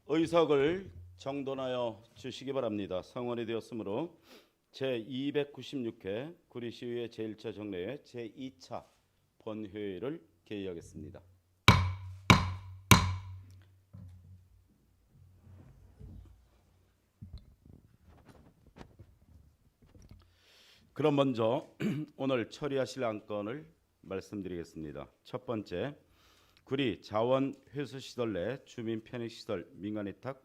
의석을 정돈하여 주시기 바랍니다. 성원이 되었으므로 제296회 구리시의회 제1차 정례회 제2차 본회의를 개의하겠습니다. 그럼 먼저 오늘 처리하실 안건을 말씀드리겠습니다. 첫 번째, 구리 자원회수시설 내 주민 편익시설 민간위탁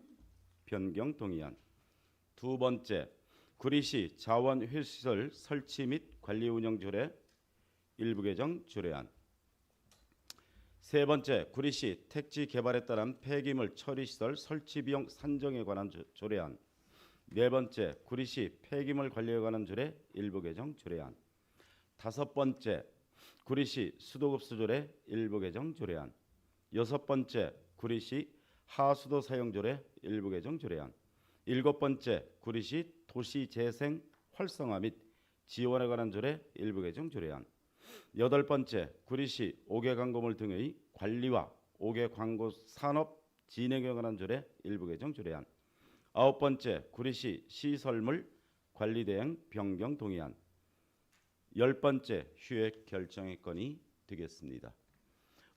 변경 동의안. 두 번째, 구리시 자원회수시설 설치 및 관리 운영 조례 일부 개정 조례안. 세 번째, 구리시 택지 개발에 따른 폐기물 처리시설 설치 비용 산정에 관한 조례안. 네 번째, 구리시 폐기물 관리에 관한 조례 일부 개정 조례안. 다섯 번째, 구리시 수도급수 조례 일부 개정 조례안. 여섯 번째, 구리시 하수도 사용 조례 일부 개정 조례안. 일곱 번째, 구리시 도시 재생 활성화 및 지원에 관한 조례 일부 개정 조례안. 여덟 번째, 구리시 5개 광고물 등의 관리와 5개 광고 산업 진행에 관한 조례 일부 개정 조례안. 아홉 번째, 구리시 시설물 관리 대행 변경 동의안. 열 번째, 휴획 결정의 건이 되겠습니다.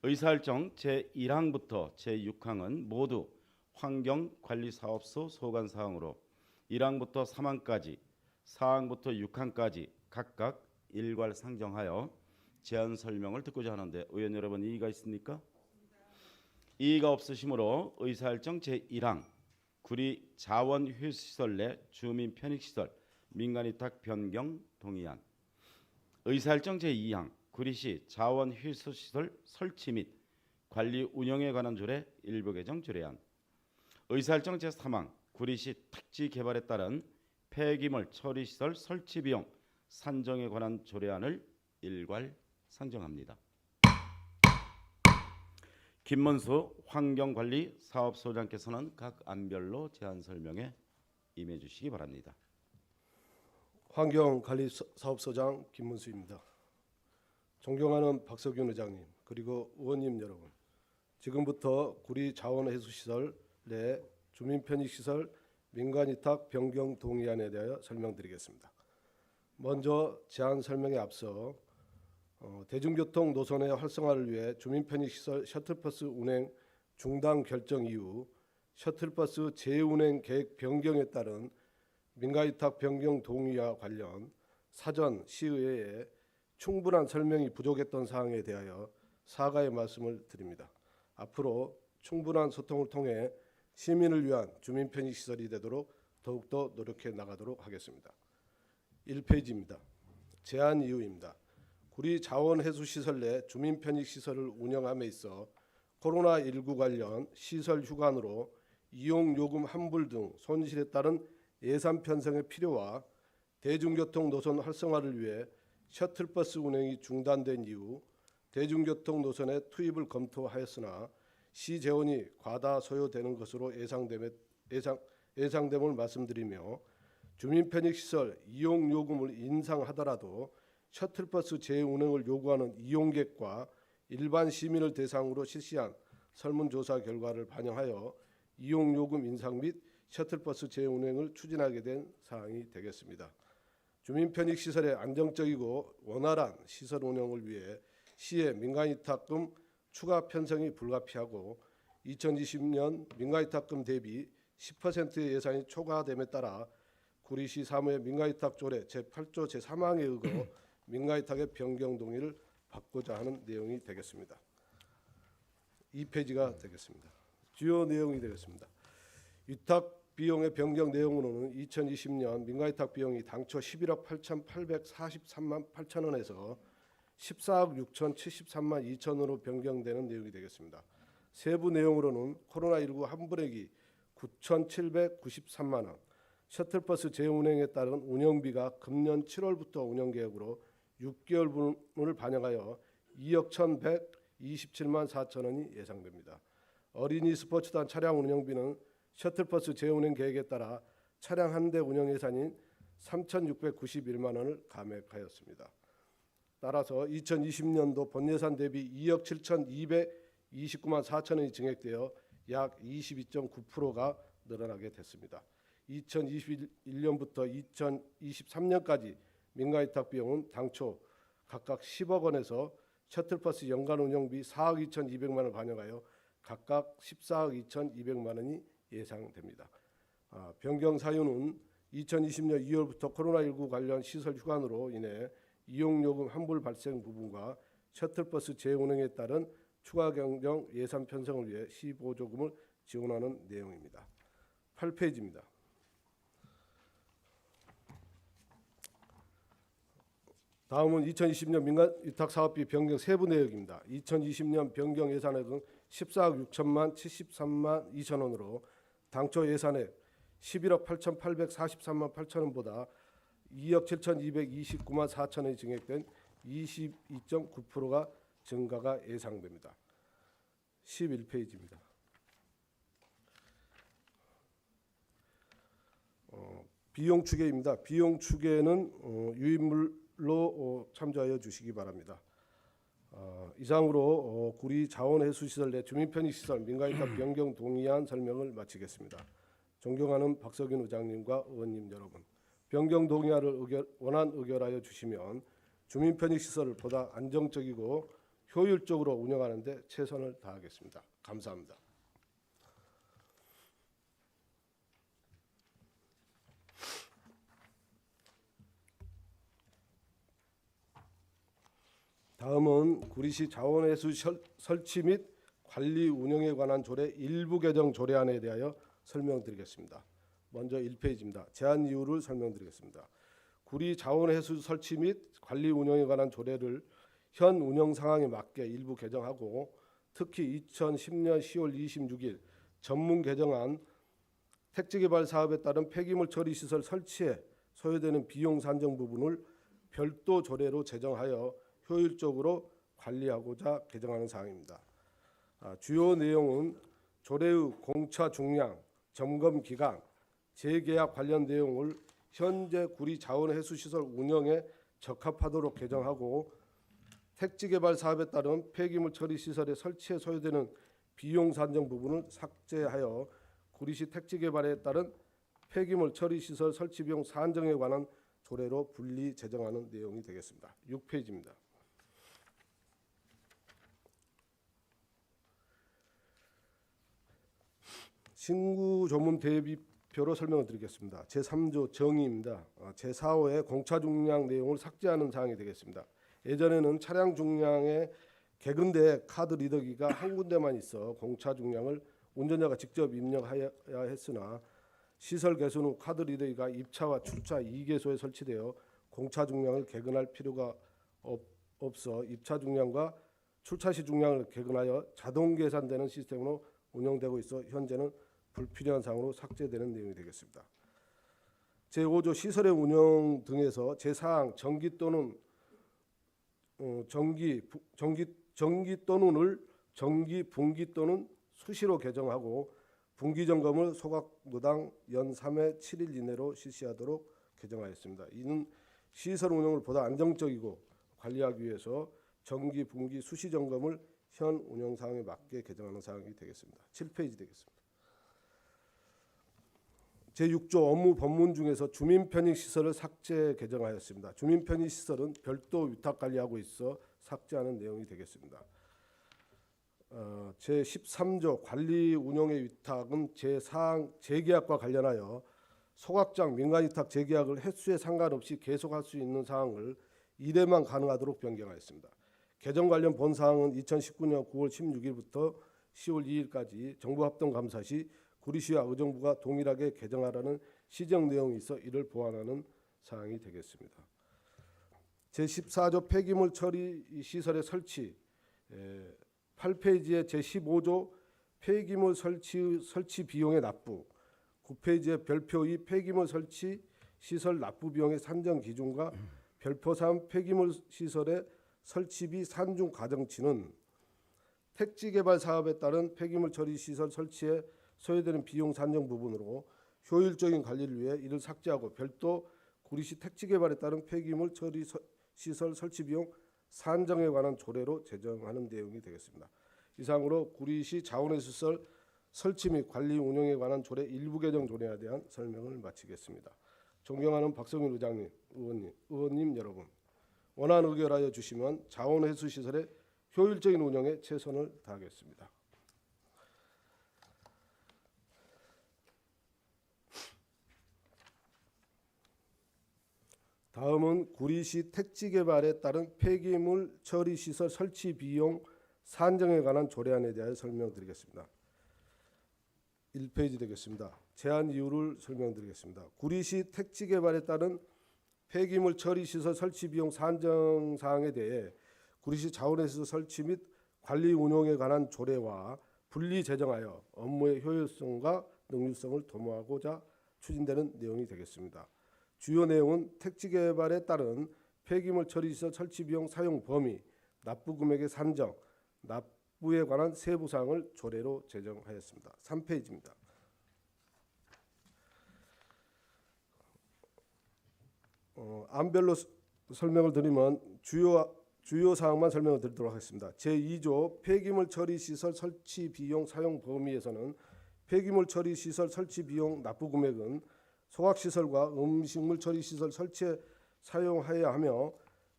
의사일정 제1항부터 제6항은 모두 환경관리사업소 소관사항으로 1항부터 3항까지 4항부터 6항까지 각각 일괄 상정하여 제안 설명을 듣고자 하는데 의원 여러분 이의가 있습니까? 이의가 없으시므로 의사일정 제1항 구리 자원회수시설 내 주민 편익시설 민간위탁 변경 동의안. 의사일정 제2항 구리시 자원회수시설 설치 및 관리 운영에 관한 조례 일부 개정 조례안. 의사일정 제3항 구리시 택지 개발에 따른 폐기물 처리시설 설치 비용 산정에 관한 조례안을 일괄 상정합니다. 김문수 환경관리사업소장께서는 각 안별로 제안 설명에 임해 주시기 바랍니다. 환경관리사업소장 김문수입니다. 존경하는 박석윤 의장님 그리고 의원님 여러분, 지금부터 구리 자원회수시설 내 주민편익시설 민간위탁 변경 동의안에 대하여 설명드리겠습니다. 먼저 제안 설명에 앞서 대중교통 노선의 활성화를 위해 주민편익시설 셔틀버스 운행 중단 결정 이후 셔틀버스 재운행 계획 변경에 따른 민간위탁 변경 동의와 관련 사전 시의회에 충분한 설명이 부족했던 사항에 대하여 사과의 말씀을 드립니다. 앞으로 충분한 소통을 통해 시민을 위한 주민편익시설이 되도록 더욱더 노력해 나가도록 하겠습니다. 1페이지입니다. 제안 이유입니다. 구리 자원회수시설 내 주민편익시설을 운영함에 있어 코로나19 관련 시설 휴관으로 이용요금 환불 등 손실에 따른 예산 편성의 필요와 대중교통 노선 활성화를 위해 셔틀버스 운행이 중단된 이후 대중교통 노선의 투입을 검토하였으나 시 재원이 과다 소요되는 것으로 예상됨을 말씀드리며 주민편익시설 이용요금을 인상하더라도 셔틀버스 재운행을 요구하는 이용객과 일반 시민을 대상으로 실시한 설문조사 결과를 반영하여 이용요금 인상 및 셔틀버스 재운행을 추진하게 된 사항이 되겠습니다. 주민편익시설의 안정적이고 원활한 시설 운영을 위해 시의 민간위탁금 추가 편성이 불가피하고 2020년 민간위탁금 대비 10%의 예산이 초과됨에 따라 구리시 사무의 민간위탁 조례 제8조 제3항에 의거 민간위탁의 변경 동의를 받고자 하는 내용이 되겠습니다. 2페이지가 되겠습니다. 주요 내용이 되겠습니다. 위탁 비용의 변경 내용으로는 2020년 민간위탁 비용이 당초 11억 8,843만 8천 원에서 14억 6,073만 2천원으로 변경되는 내용이 되겠습니다. 세부 내용으로는 코로나19 환불액이 9,793만 원, 셔틀버스 재운행에 따른 운영비가 금년 7월부터 운영계획으로 6개월분을 반영하여 2억 1,127만 4천 원이 예상됩니다. 어린이 스포츠단 차량 운영비는 셔틀버스 재운행 계획에 따라 차량 한 대 운영 예산인 3,691만 원을 감액하였습니다. 따라서 2020년도 본예산 대비 2억 7,229만 4천 원이 증액되어 약 22.9%가 늘어나게 됐습니다. 2021년부터 2023년까지 민간위탁 비용은 당초 각각 10억 원에서 셔틀버스 연간 운영비 4억 2,200만 원을 반영하여 각각 14억 2,200만 원이 예상됩니다. 변경 사유는 2020년 2월부터 코로나19 관련 시설 휴관으로 인해 이용요금 환불 발생 부분과 셔틀버스 재운행에 따른 추가 경정 예산 편성을 위해 15조금을 지원하는 내용입니다. 8페이지입니다. 다음은 2020년 민간위탁사업비 변경 세부 내역입니다. 2020년 변경 예산액은 14억 6천만 73만 2천 원으로 당초 예산액 11억 8,843만 8천 원보다 2억 7,229만 4천 원이 증액된 22.9%가 증가가 예상됩니다. 11페이지입니다. 비용 추계입니다. 비용 추계는 유인물로 참조하여 주시기 바랍니다. 이상으로 구리 자원해수시설 내 주민편의시설 민간위탁 변경 동의안 설명을 마치겠습니다. 존경하는 박석윤 의장님과 의원님 여러분, 변경 동의안을 원안 의결하여 주시면 주민편의시설을 보다 안정적이고 효율적으로 운영하는 데 최선을 다하겠습니다. 감사합니다. 다음은 구리시 자원해수 설치 및 관리 운영에 관한 조례 일부 개정 조례안에 대하여 설명드리겠습니다. 먼저 1페이지입니다. 제한 이유를 설명드리겠습니다. 구리 자원해수 설치 및 관리 운영에 관한 조례를 현 운영 상황에 맞게 일부 개정하고 특히 2010년 10월 26일 전문 개정안 택지개발 사업에 따른 폐기물 처리 시설 설치에 소요되는 비용 산정 부분을 별도 조례로 제정하여 효율적으로 관리하고자 개정하는 사항입니다. 주요 내용은 조례의 공차 중량, 점검 기간, 재계약 관련 내용을 현재 구리 자원해수시설 운영에 적합하도록 개정하고 택지개발 사업에 따른 폐기물 처리 시설의 설치에 소요되는 비용 산정 부분을 삭제하여 구리시 택지개발에 따른 폐기물 처리 시설 설치 비용 산정에 관한 조례로 분리 제정하는 내용이 되겠습니다. 6페이지입니다. 신구 조문 대비표로 설명을 드리겠습니다. 제3조 정의입니다. 제4호의 공차 중량 내용을 삭제하는 사항이 되겠습니다. 예전에는 차량 중량의 개근대 카드 리더기가 한 군데만 있어 공차 중량을 운전자가 직접 입력해야 했으나 시설 개선 후 카드 리더기가 입차와 출차 2개소에 설치되어 공차 중량을 개근할 필요가 없어 입차 중량과 출차 시 중량을 개근하여 자동 계산되는 시스템으로 운영되고 있어 현재는 불필요한 사항으로 삭제되는 내용이 되겠습니다. 제5조 시설의 운영 등에서 제4항 정기 또는 정기 또는을 정기 분기 또는 수시로 개정하고 분기 점검을 소각무당 연 3회 7일 이내로 실시하도록 개정하였습니다. 이는 시설 운영을 보다 안정적이고 관리하기 위해서 정기, 분기, 수시 점검을 현 운영 사항에 맞게 개정하는 사항이 되겠습니다. 7페이지 되겠습니다. 제6조 업무 법문 중에서 주민편의시설을 삭제 개정하였습니다. 주민편의시설은 별도 위탁 관리하고 있어 삭제하는 내용이 되겠습니다. 제13조 관리 운영의 위탁은 제4항 재계약과 관련하여 소각장 민간위탁 재계약을 횟수에 상관없이 계속할 수 있는 사항을 1회만 가능하도록 변경하였습니다. 개정 관련 본사항은 2019년 9월 16일부터 10월 2일까지 정부합동감사 시 구리시와 의정부가 동일하게 개정하라는 시정 내용이 있어 이를 보완하는 사항이 되겠습니다. 제14조 폐기물 처리 시설의 설치 8페이지의 제15조 폐기물 설치 비용의 납부 9페이지의 별표 2 폐기물 설치 시설 납부 비용의 산정 기준과 별표 3 폐기물 시설의 설치비 산중 가정치는 택지개발 사업에 따른 폐기물 처리 시설 설치에 소요되는 비용 산정 부분으로 효율적인 관리를 위해 이를 삭제하고 별도 구리시 택지개발에 따른 폐기물 처리 시설 설치 비용 산정에 관한 조례로 제정하는 내용이 되겠습니다. 이상으로 구리시 자원해수시설 설치 및 관리 운영에 관한 조례 일부 개정 조례에 대한 설명을 마치겠습니다. 존경하는 박성일 의장님, 의원님 여러분, 원안 의결하여 주시면 자원회수시설의 효율적인 운영에 최선을 다하겠습니다. 다음은 구리시 택지 개발에 따른 폐기물 처리 시설 설치 비용 산정에 관한 조례안에 대하여 설명드리겠습니다. 1페이지 되겠습니다. 제한 이유를 설명드리겠습니다. 구리시 택지 개발에 따른 폐기물 처리 시설 설치 비용 산정 사항에 대해 구리시 자원회수 설치 및 관리 운용에 관한 조례와 분리 제정하여 업무의 효율성과 능률성을 도모하고자 추진되는 내용이 되겠습니다. 주요 내용은 택지 개발에 따른 폐기물 처리 시설 설치 비용 사용 범위, 납부 금액의 산정, 납부에 관한 세부 사항을 조례로 제정하였습니다. 3페이지입니다. 안별로 설명을 드리면 주요 사항만 설명을 드리도록 하겠습니다. 제2조 폐기물 처리 시설 설치 비용 사용 범위에서는 폐기물 처리 시설 설치 비용 납부 금액은 소각시설과 음식물 처리 시설 설치에 사용하여야 하며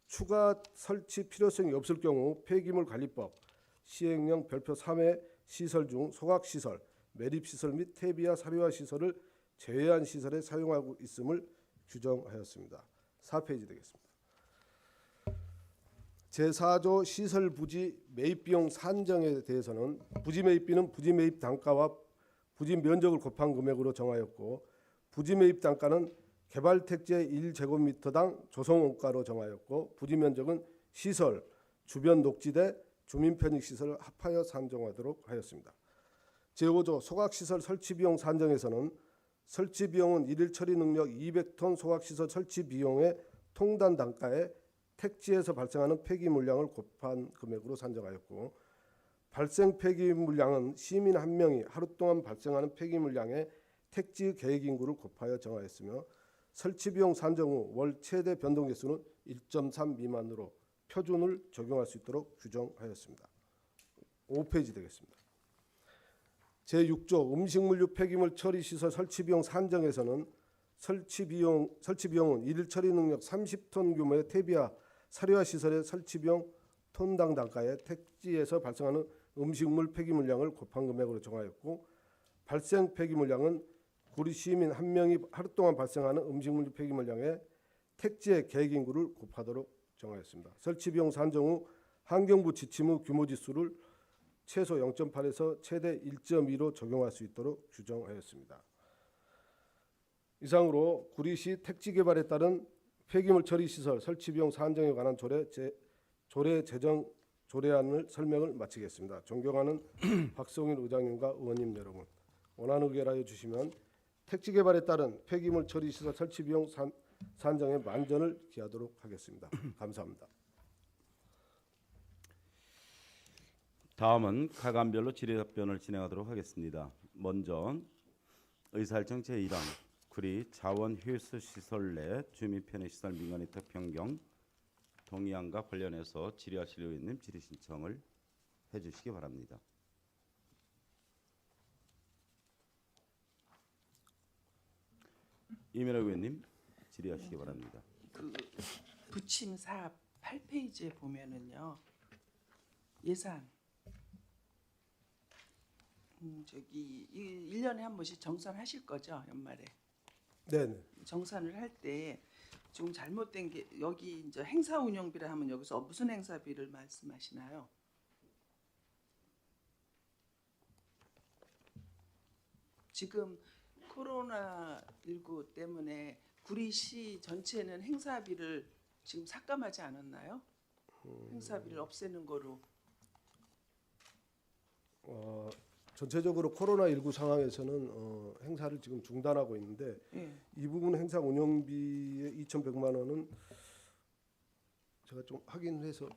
추가 설치 필요성이 없을 경우 폐기물 관리법 시행령 별표 3의 시설 중 소각시설, 매립시설 및 퇴비와 사료화 시설을 제외한 시설에 사용하고 있음을 규정하였습니다. 4페이지 되겠습니다. 제4조 시설 부지 매입비용 산정에 대해서는 부지 매입비는 부지 매입 단가와 부지 면적을 곱한 금액으로 정하였고 부지 매입 단가는 개발 택지의 1제곱미터당 조성원가로 정하였고 부지 면적은 시설, 주변 녹지대, 주민 편익 시설을 합하여 산정하도록 하였습니다. 제5조 소각시설 설치비용 산정에서는 설치비용은 일일 처리 능력 200톤 소각시설 설치 비용의 통단 단가에 택지에서 발생하는 폐기 물량을 곱한 금액으로 산정하였고 발생 폐기 물량은 시민 한 명이 하루 동안 발생하는 폐기 물량의 택지 계획 인구를 곱하여 정하였으며 설치 비용 산정 후 월 최대 변동 개수는 1.3 미만으로 표준을 적용할 수 있도록 규정하였습니다. 5페이지 되겠습니다. 제6조 음식물류 폐기물 처리 시설 설치 비용 산정에서는 설치 비용은 일일 처리 능력 30톤 규모의 퇴비와 사료화 시설의 설치 비용 톤당 단가에 택지에서 발생하는 음식물 폐기물량을 곱한 금액으로 정하였고 발생 폐기물량은 구리 시민 한 명이 하루 동안 발생하는 음식물 폐기물량에 택지의 계획 인구를 곱하도록 정하였습니다. 설치 비용 산정 후 환경부 지침 후 규모 지수를 최소 0.8에서 최대 1.2로 적용할 수 있도록 규정하였습니다. 이상으로 구리시 택지 개발에 따른 폐기물 처리 시설 설치 비용 산정에 관한 조례 제정 조례안을 설명을 마치겠습니다. 존경하는 박성일 의장님과 의원님 여러분, 원안 의결하여 주시면 택지 개발에 따른 폐기물 처리 시설 설치 비용 산정에 만전을 기하도록 하겠습니다. 감사합니다. 다음은 가관별로 질의답변을 진행하도록 하겠습니다. 먼저 의사일정 제1항 구리 자원회수시설 내 주민 편의시설 민간위탁 변경 동의안과 관련해서 질의하실 의원님 질의 신청을 해주시기 바랍니다. 이민호 의원님 질의하시기 바랍니다. 그 부침 4 8페이지에 보면은요. 예산 저기 1년에 한 번씩 정산하실 거죠, 연말에. 네. 정산을 할 때 좀 잘못된 게 여기 이제 행사 운영비를 하면 여기서 무슨 행사비를 말씀하시나요? 지금 코로나19 때문에 구리시 전체는 행사비를 지금 삭감하지 않았나요? 행사비를 없애는 거로. 전체적으로 코로나19 상황에서는 행사를 지금 중단하고 있는데 예. 이 부분 행사 운영비의 2,100만 원은 제가 좀 확인해서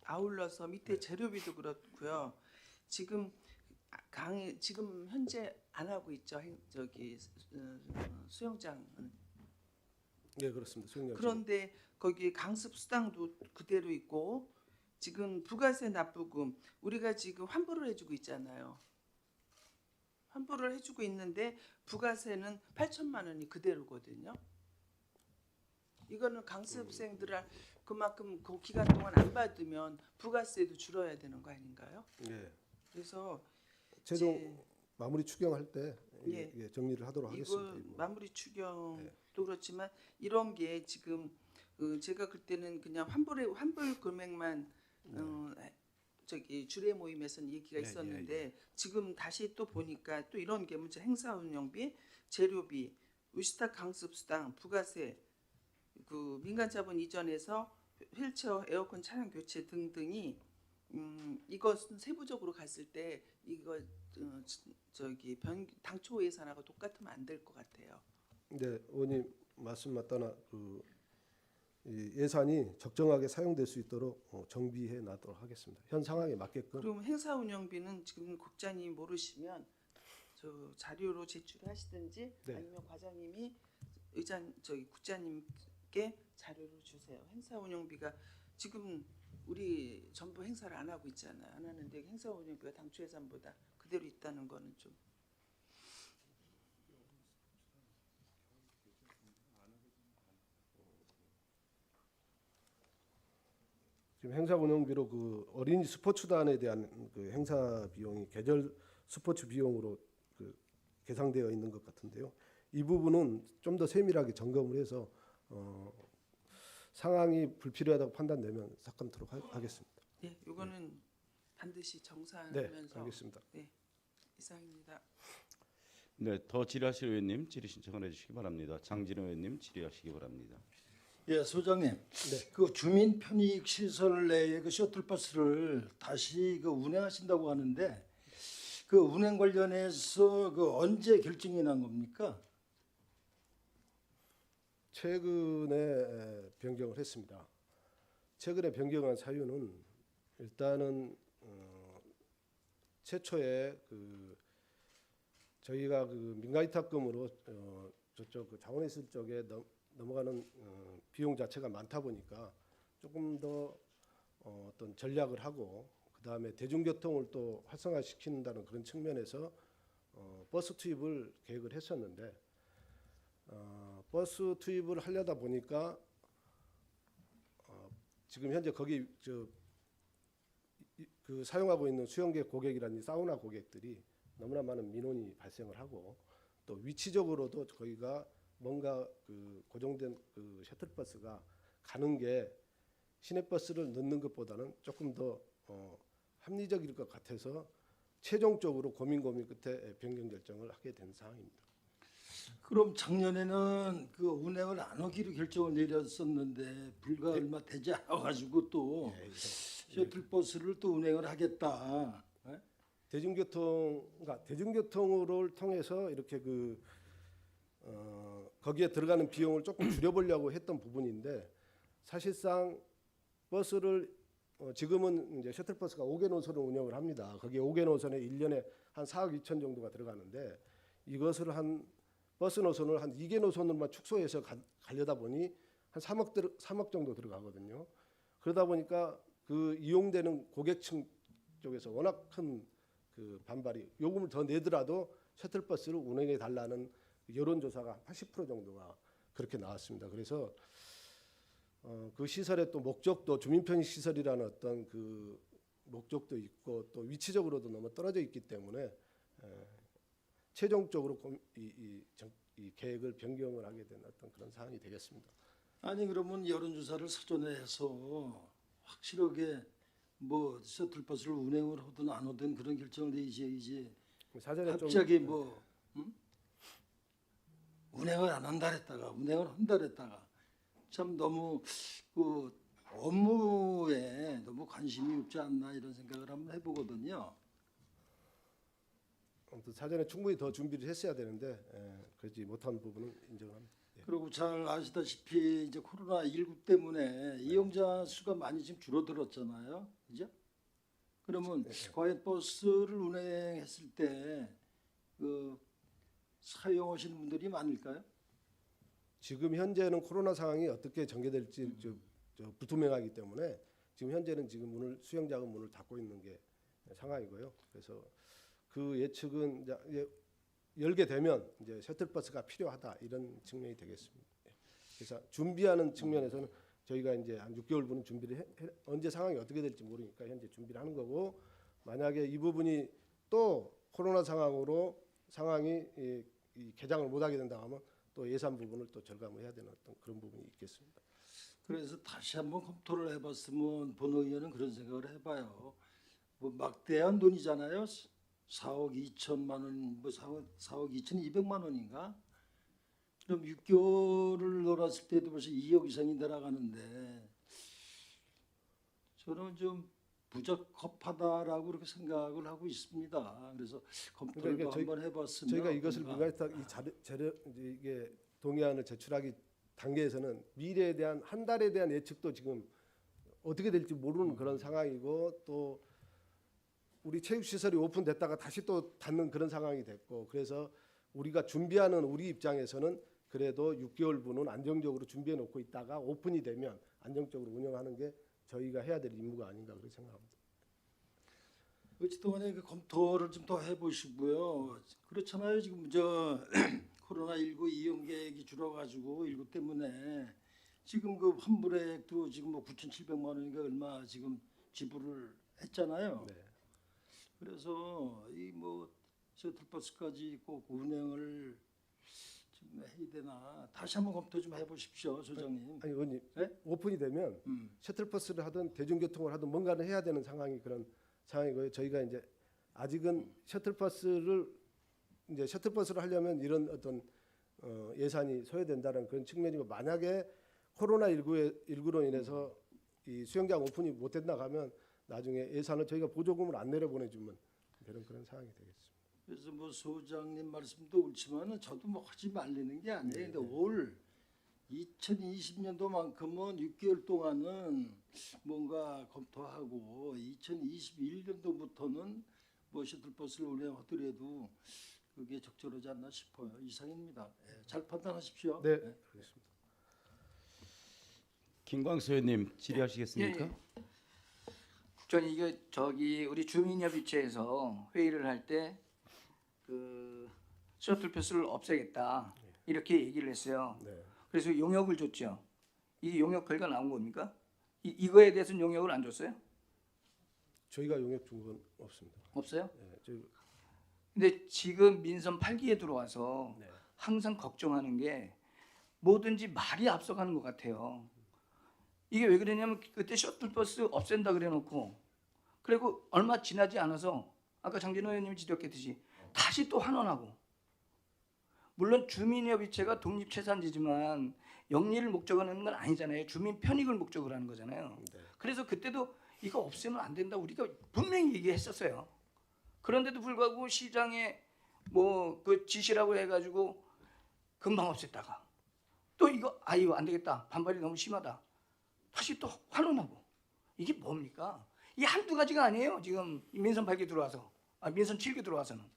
아울러서 밑에 재료비도 그렇고요. 지금 지금 현재 안 하고 있죠. 수영장은. 네 그렇습니다. 수영장 그런데 거기 강습 수당도 그대로 있고 지금 부가세 납부금 우리가 지금 환불을 해주고 있잖아요. 환불을 해주고 있는데 부가세는 8천만 원이 그대로거든요. 이거는 강습생들을 그만큼 그 기간 동안 안 받으면 부가세도 줄어야 되는 거 아닌가요? 예. 그래서 최종 이제 마무리 추경할 때 예. 예, 정리를 하도록 하겠습니다. 이거 이 부분. 마무리 추경도 그렇지만 이런 게 지금 제가 그때는 그냥 환불 금액만 저기 주례 모임에서는 얘기가 네, 있었는데 지금 다시 또 보니까 또 이런 게 문제 행사 운영비, 재료비, 위스타 강습 수당, 부가세, 그 민간 자본 이전에서 휠체어, 에어컨 차량 교체 등등이 이것은 세부적으로 갔을 때 이거 저기 당초 예산하고 똑같으면 안 될 것 같아요. 네, 의원님 말씀 맞다나 이 예산이 적정하게 사용될 수 있도록 정비해 놔도록 하겠습니다. 현 상황에 맞게끔. 그럼 행사 운영비는 지금 국장님 모르시면 저 자료로 제출하시든지 네. 아니면 과장님이 저기 국장님께 자료를 주세요. 행사 운영비가 지금 우리 전부 행사를 안 하고 있잖아요. 안 하는데 행사 운영비가 당초 예산보다 그대로 있다는 거는 좀 지금 행사 운영비로 그 어린이 스포츠단에 대한 그 행사 비용이 계절 스포츠 비용으로 그 계상되어 있는 것 같은데요. 이 부분은 좀 더 세밀하게 점검을 해서 상황이 불필요하다고 판단되면 삭감토록 하겠습니다. 예, 이거는 반드시 네, 정산하면서 알겠습니다. 이상입니다. 네, 더 질의하실 의원님 질의 신청을 해주시기 바랍니다. 장진호 의원님 질의하시기 바랍니다. 예, 소장님. 네. 그 주민 편익 시설 내에 그 셔틀버스를 다시 그 운행하신다고 하는데 그 운행 관련해서 그 언제 결정이 난 겁니까? 최근에 변경을 했습니다. 최근에 변경한 사유는 일단은 최초에 그 저희가 그 민간위탁금으로 저쪽 그 자원회수 쪽에 넘어가는 비용 자체가 많다 보니까 조금 더 어떤 전략을 하고 그 다음에 대중교통을 또 활성화시킨다는 그런 측면에서 버스 투입을 계획을 했었는데 버스 투입을 하려다 보니까 지금 현재 거기 그 사용하고 있는 수영객 고객이라든지 사우나 고객들이 너무나 많은 민원이 발생을 하고 또 위치적으로도 거기가 뭔가 그 고정된 그 셔틀버스가 가는 게 시내버스를 넣는 것보다는 조금 더 합리적일 것 같아서 최종적으로 고민 끝에 변경 결정을 하게 된 상황입니다. 그럼 작년에는 그 운행을 안 하기로 결정을 내렸었는데 불과 얼마 되지 않아가지고 또 셔틀버스를 또 운행을 하겠다. 예? 대중교통을 통해서 이렇게 거기에 들어가는 비용을 조금 줄여보려고 했던 부분인데 사실상 버스를 지금은 이제 셔틀버스가 5개 노선을 운영을 합니다. 거기에 5개 노선에 1년에 한 4억 2천 정도가 들어가는데 이것을 한 버스 노선을 한 2개 노선으로만 축소해서 가려다 보니 한 3억 정도 들어가거든요. 그러다 보니까 그 이용되는 고객층 쪽에서 워낙 큰 그 반발이 요금을 더 내더라도 셔틀버스를 운행해 달라는 여론조사가 80% 정도가 그렇게 나왔습니다. 그래서 그 시설의 또 목적도 주민편익 시설이라는 어떤 그 목적도 있고 또 위치적으로도 너무 떨어져 있기 때문에 최종적으로 이 계획을 변경을 하게 된 어떤 그런 사안이 되겠습니다. 아니 그러면 여론조사를 사전에 해서 확실하게 뭐 셔틀버스를 운행을 하든 안 하든 그런 결정을 내야지 사전에 갑자기 뭐 운행을 안 한다 했다가 운행을 한다 했다가 참 너무 그 업무에 너무 관심이 없지 않나 이런 생각을 한번 해보거든요. 아무튼 사전에 충분히 더 준비를 했어야 되는데 그러지 못한 부분은 인정합니다. 그리고 잘 아시다시피 이제 코로나19 때문에 이용자 수가 많이 지금 줄어들었잖아요. 그죠? 그러면 과연 버스를 운행했을 때 그 사용하시는 분들이 많을까요? 지금 현재는 코로나 상황이 어떻게 전개될지 불투명하기 때문에 지금 현재는 지금 수영장은 문을 닫고 있는 게 상황이고요. 그래서 그 예측은 열게 되면 이제 셔틀버스가 필요하다 이런 측면이 되겠습니다. 그래서 준비하는 측면에서는 저희가 이제 한 6개월분은 준비를 언제 상황이 어떻게 될지 모르니까 현재 준비를 하는 거고, 만약에 이 부분이 또 코로나 상황이 이 개장을 못하게 된다 하면 또 예산 부분을 또 절감을 해야 되는 어떤 그런 부분이 있겠습니다. 그래서 다시 한번 검토를 해봤으면 본 의원은 그런 생각을 해봐요. 뭐 막대한 돈이잖아요. 4억 2천만 원, 뭐 4억 2,200만 원인가? 그럼 6개월을 놀았을 때도 벌써 2억 이상이 들어가는데 저는 좀 부적합하다라고 그렇게 생각을 하고 있습니다. 그래서 검토를 그러니까 한번 해봤으면 저희가 이것을 어떤가. 민간에다 이 자료 이제 이게 동의안을 제출하기 단계에서는 미래에 대한 한 달에 대한 예측도 지금 어떻게 될지 모르는 그런 상황이고, 또 우리 체육시설이 오픈됐다가 다시 또 닫는 그런 상황이 됐고, 그래서 우리가 준비하는 우리 입장에서는 그래도 6개월분은 안정적으로 준비해 놓고 있다가 오픈이 되면 안정적으로 운영하는 게 저희가 해야 될 임무가 아닌가 그렇게 생각합니다. 어찌됐든 그 검토를 좀 더 해보시고요. 그렇잖아요. 지금 저 코로나19 이용 계획이 줄어가지고 일구 때문에 지금 그 환불액도 지금 뭐 9,700만 원인가 얼마 지금 지불을 했잖아요. 네. 그래서 이 뭐 셔틀버스까지 꼭 운행을 좀 해야 되나 다시 한번 검토 좀 해보십시오, 소장님. 아니 의원님, 네? 오픈이 되면 셔틀버스를 하든 대중교통을 하든 뭔가를 해야 되는 상황이 그런 상황이고요. 저희가 이제 아직은 셔틀버스를 하려면 이런 어떤 예산이 소요된다는 그런 측면이고, 만약에 코로나19로 인해서 이 수영장 오픈이 못 된다 하면 나중에 예산을 저희가 보조금을 안 내려보내주면 되는 그런 상황이 되겠습니다. 그래서 뭐 소장님 말씀도 옳지만은 저도 뭐 하지 말리는 게 아니에요. 근데 올 2020년도만큼은 6개월 동안은 뭔가 검토하고 2021년도부터는 뭐 셔틀버스를 운행하더라도 그게 적절하지 않나 싶어요. 이상입니다. 예, 잘 판단하십시오. 네, 알겠습니다. 김광수 의원님 질의하시겠습니까? 전 이게 우리 주민협의체에서 회의를 할 때 그 셔틀버스를 없애겠다 이렇게 얘기를 했어요. 네. 그래서 용역을 줬죠. 이 용역 결과 나온 겁니까? 이거에 대해서는 용역을 안 줬어요? 저희가 용역 준 건 없습니다. 없어요? 네, 저희, 근데 지금 민선 8기에 들어와서 네. 항상 걱정하는 게 뭐든지 말이 앞서가는 것 같아요. 이게 왜 그러냐면 그때 셔틀버스 없앤다 그래놓고 그리고 얼마 지나지 않아서 아까 장진호 의원님이 지적했듯이 다시 또 환원하고, 물론 주민협의체가 독립체산지지만 영리를 목적으로 하는 건 아니잖아요. 주민 편익을 목적으로 하는 거잖아요. 네. 그래서 그때도 이거 없애면 안 된다 우리가 분명히 얘기했었어요. 그런데도 불구하고 시장에 뭐 그 지시라고 해가지고 금방 없앴다가 또 이거 안 되겠다 반발이 너무 심하다 다시 또 환원하고, 이게 뭡니까? 이 한두 가지가 아니에요. 지금 민선 8기 들어와서 민선 7기 들어와서는.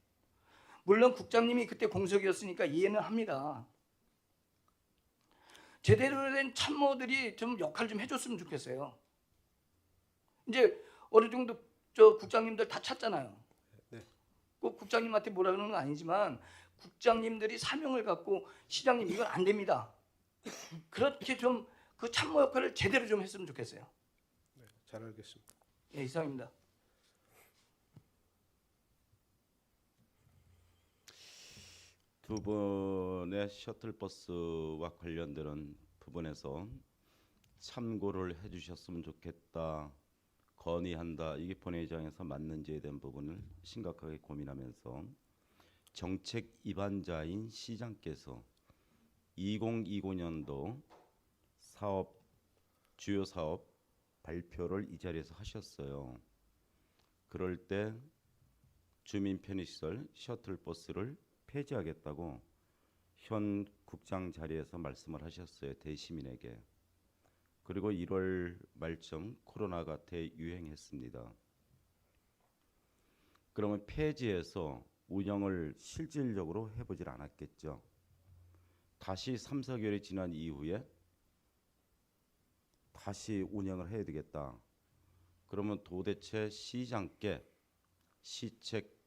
물론 국장님이 그때 공석이었으니까 이해는 합니다. 제대로 된 참모들이 좀 역할 좀 해줬으면 좋겠어요. 이제 어느 정도 저 국장님들 다 찾잖아요. 네. 꼭 국장님한테 뭐라 그러는 건 아니지만 국장님들이 사명을 갖고 시장님 이건 안 됩니다. 그렇게 좀 그 참모 역할을 제대로 좀 했으면 좋겠어요. 네, 잘 알겠습니다. 예, 이상입니다. 두 분의 셔틀버스와 관련되는 부분에서 참고를 해주셨으면 좋겠다, 건의한다, 이게 본회의장에서 맞는지에 대한 부분을 심각하게 고민하면서 정책 입안자인 시장께서 2029년도 주요 사업 발표를 이 자리에서 하셨어요. 그럴 때 주민 편의시설 셔틀버스를 폐지하겠다고 현 국장 자리에서 말씀을 하셨어요, 대시민에게. 그리고 1월 말쯤 코로나가 대유행했습니다. 그러면 폐지해서 운영을 실질적으로 해보질 않았겠죠. 다시 3, 4개월이 지난 이후에 다시 운영을 해야 되겠다. 그러면 도대체 시장께, 시책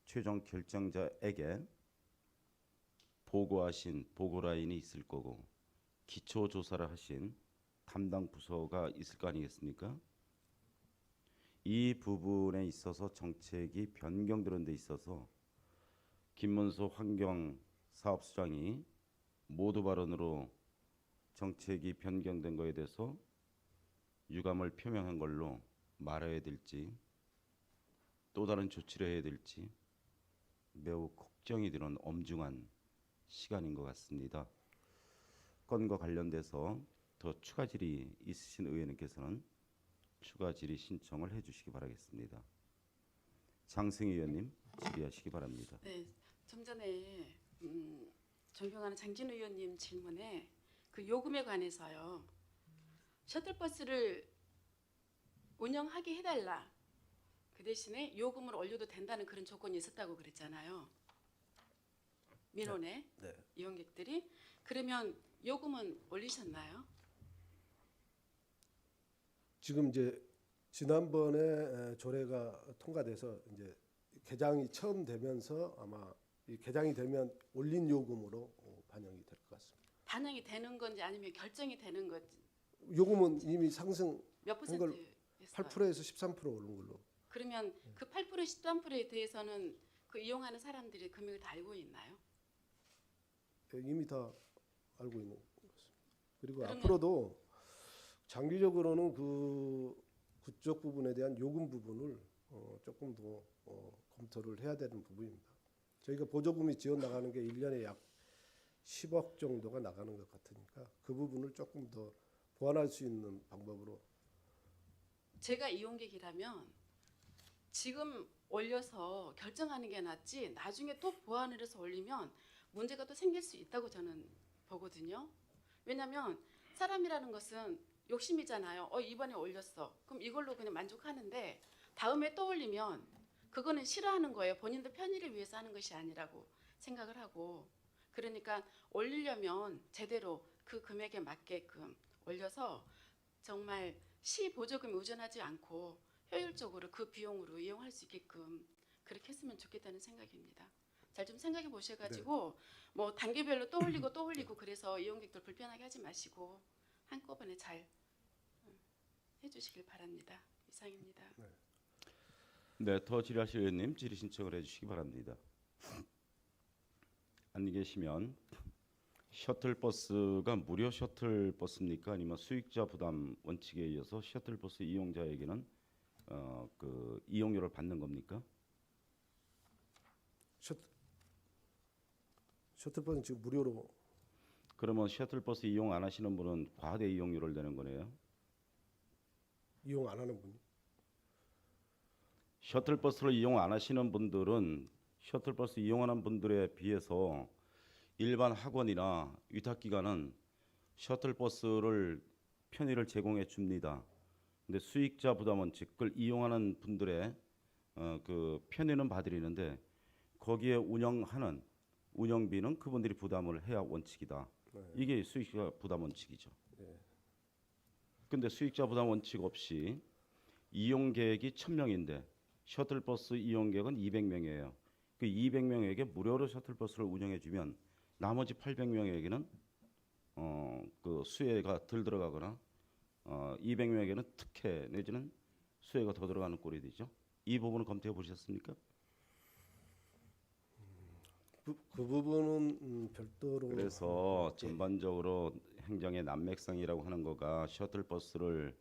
최종 결정자에게 보고하신 보고라인이 있을 거고 기초 조사를 하신 담당 부서가 있을 거 아니겠습니까? 이 부분에 있어서 정책이 변경되는 데 있어서 김문수 환경사업수장이 모두 발언으로 정책이 변경된 거에 대해서 유감을 표명한 걸로 말아야 될지 또 다른 조치를 해야 될지 매우 걱정이 되는 엄중한 시간인 것 같습니다. 건과 관련돼서 더 추가 질의 있으신 의원님께서는 추가 질의 신청을 해주시기 바라겠습니다. 장승희 의원님 질의하시기 바랍니다. 네, 좀 전에 존경하는 장진우 의원님 질문에 그 요금에 관해서요. 셔틀버스를 운영하게 해달라. 그 대신에 요금을 올려도 된다는 그런 조건이 있었다고 그랬잖아요. 민원에 네. 이용객들이. 그러면 요금은 올리셨나요? 지금 이제 지난번에 조례가 통과돼서 이제 개장이 처음 되면서 아마 이 개장이 되면 올린 요금으로 반영이 될 것 같습니다. 반영이 되는 건지 아니면 결정이 되는 건지 요금은 이미 상승 몇 한 걸 퍼센트 했어요? 8%에서 13% 오른 걸로. 그러면 그 8%, 13%에 대해서는 그 이용하는 사람들이 금액을 다 알고 있나요? 이미 다 알고 있는 것 같습니다. 그리고 그러면- 앞으로도 장기적으로는 그쪽 부분에 대한 요금 부분을 조금 더 검토를 해야 되는 부분입니다. 저희가 보조금이 지원 나가는 게 1년에 약 10억 정도가 나가는 것 같으니까 그 부분을 조금 더 보완할 수 있는 방법으로. 제가 이용객이라면 지금 올려서 결정하는 게 낫지 나중에 또 보완을 해서 올리면 문제가 또 생길 수 있다고 저는 보거든요. 왜냐하면 사람이라는 것은 욕심이잖아요. 이번에 올렸어. 그럼 이걸로 그냥 만족하는데 다음에 또 올리면 그거는 싫어하는 거예요. 본인들 편의를 위해서 하는 것이 아니라고 생각을 하고. 그러니까 올리려면 제대로 그 금액에 맞게끔 올려서 정말 시 보조금이 의존하지 않고 효율적으로 그 비용으로 이용할 수 있게끔 그렇게 했으면 좋겠다는 생각입니다. 잘 좀 생각해 보셔가지고 뭐 단계별로 또 올리고 또 올리고 그래서 이용객들 불편하게 하지 마시고 한꺼번에 잘 해주시길 바랍니다. 이상입니다. 네, 더 질의하실 의원님 질의 신청을 해주시기 바랍니다. 안 계시면 셔틀버스가 무료 셔틀버스입니까? 아니면 수익자 부담 원칙에 의해서 셔틀버스 이용자에게는 그 이용료를 받는 겁니까? 셔틀버스는 지금 무료로. 그러면 셔틀버스 이용 안 하시는 분은 과대 이용료를 내는 거네요. 이용 안 하는 분이. 셔틀버스를 이용 안 하시는 분들은 셔틀버스 이용하는 분들에 비해서 일반 학원이나 위탁기관은 셔틀버스를 편의를 제공해 줍니다. 근데 수익자 부담 원칙을 이용하는 분들의 그 편의는 봐드리는데 거기에 운영하는 운영비는 그분들이 부담을 해야 원칙이다. 이게 수익자 부담 원칙이죠. 근데 수익자 부담 원칙 없이 이용 계획이 1000명인데 셔틀버스 이용 계획은 200명이에요. 그 200명에게 무료로 셔틀버스를 운영해 주면 나머지 800명에게는 그 수혜가 덜 들어가거나 200명에게는 특혜 내지는 수혜가 더 들어가는 꼴이 되죠. 이 부분은 검토해 보셨습니까? 그 부분은 별도로. 그래서 전반적으로 행정의 난맥상이라고 하는 거가 셔틀버스를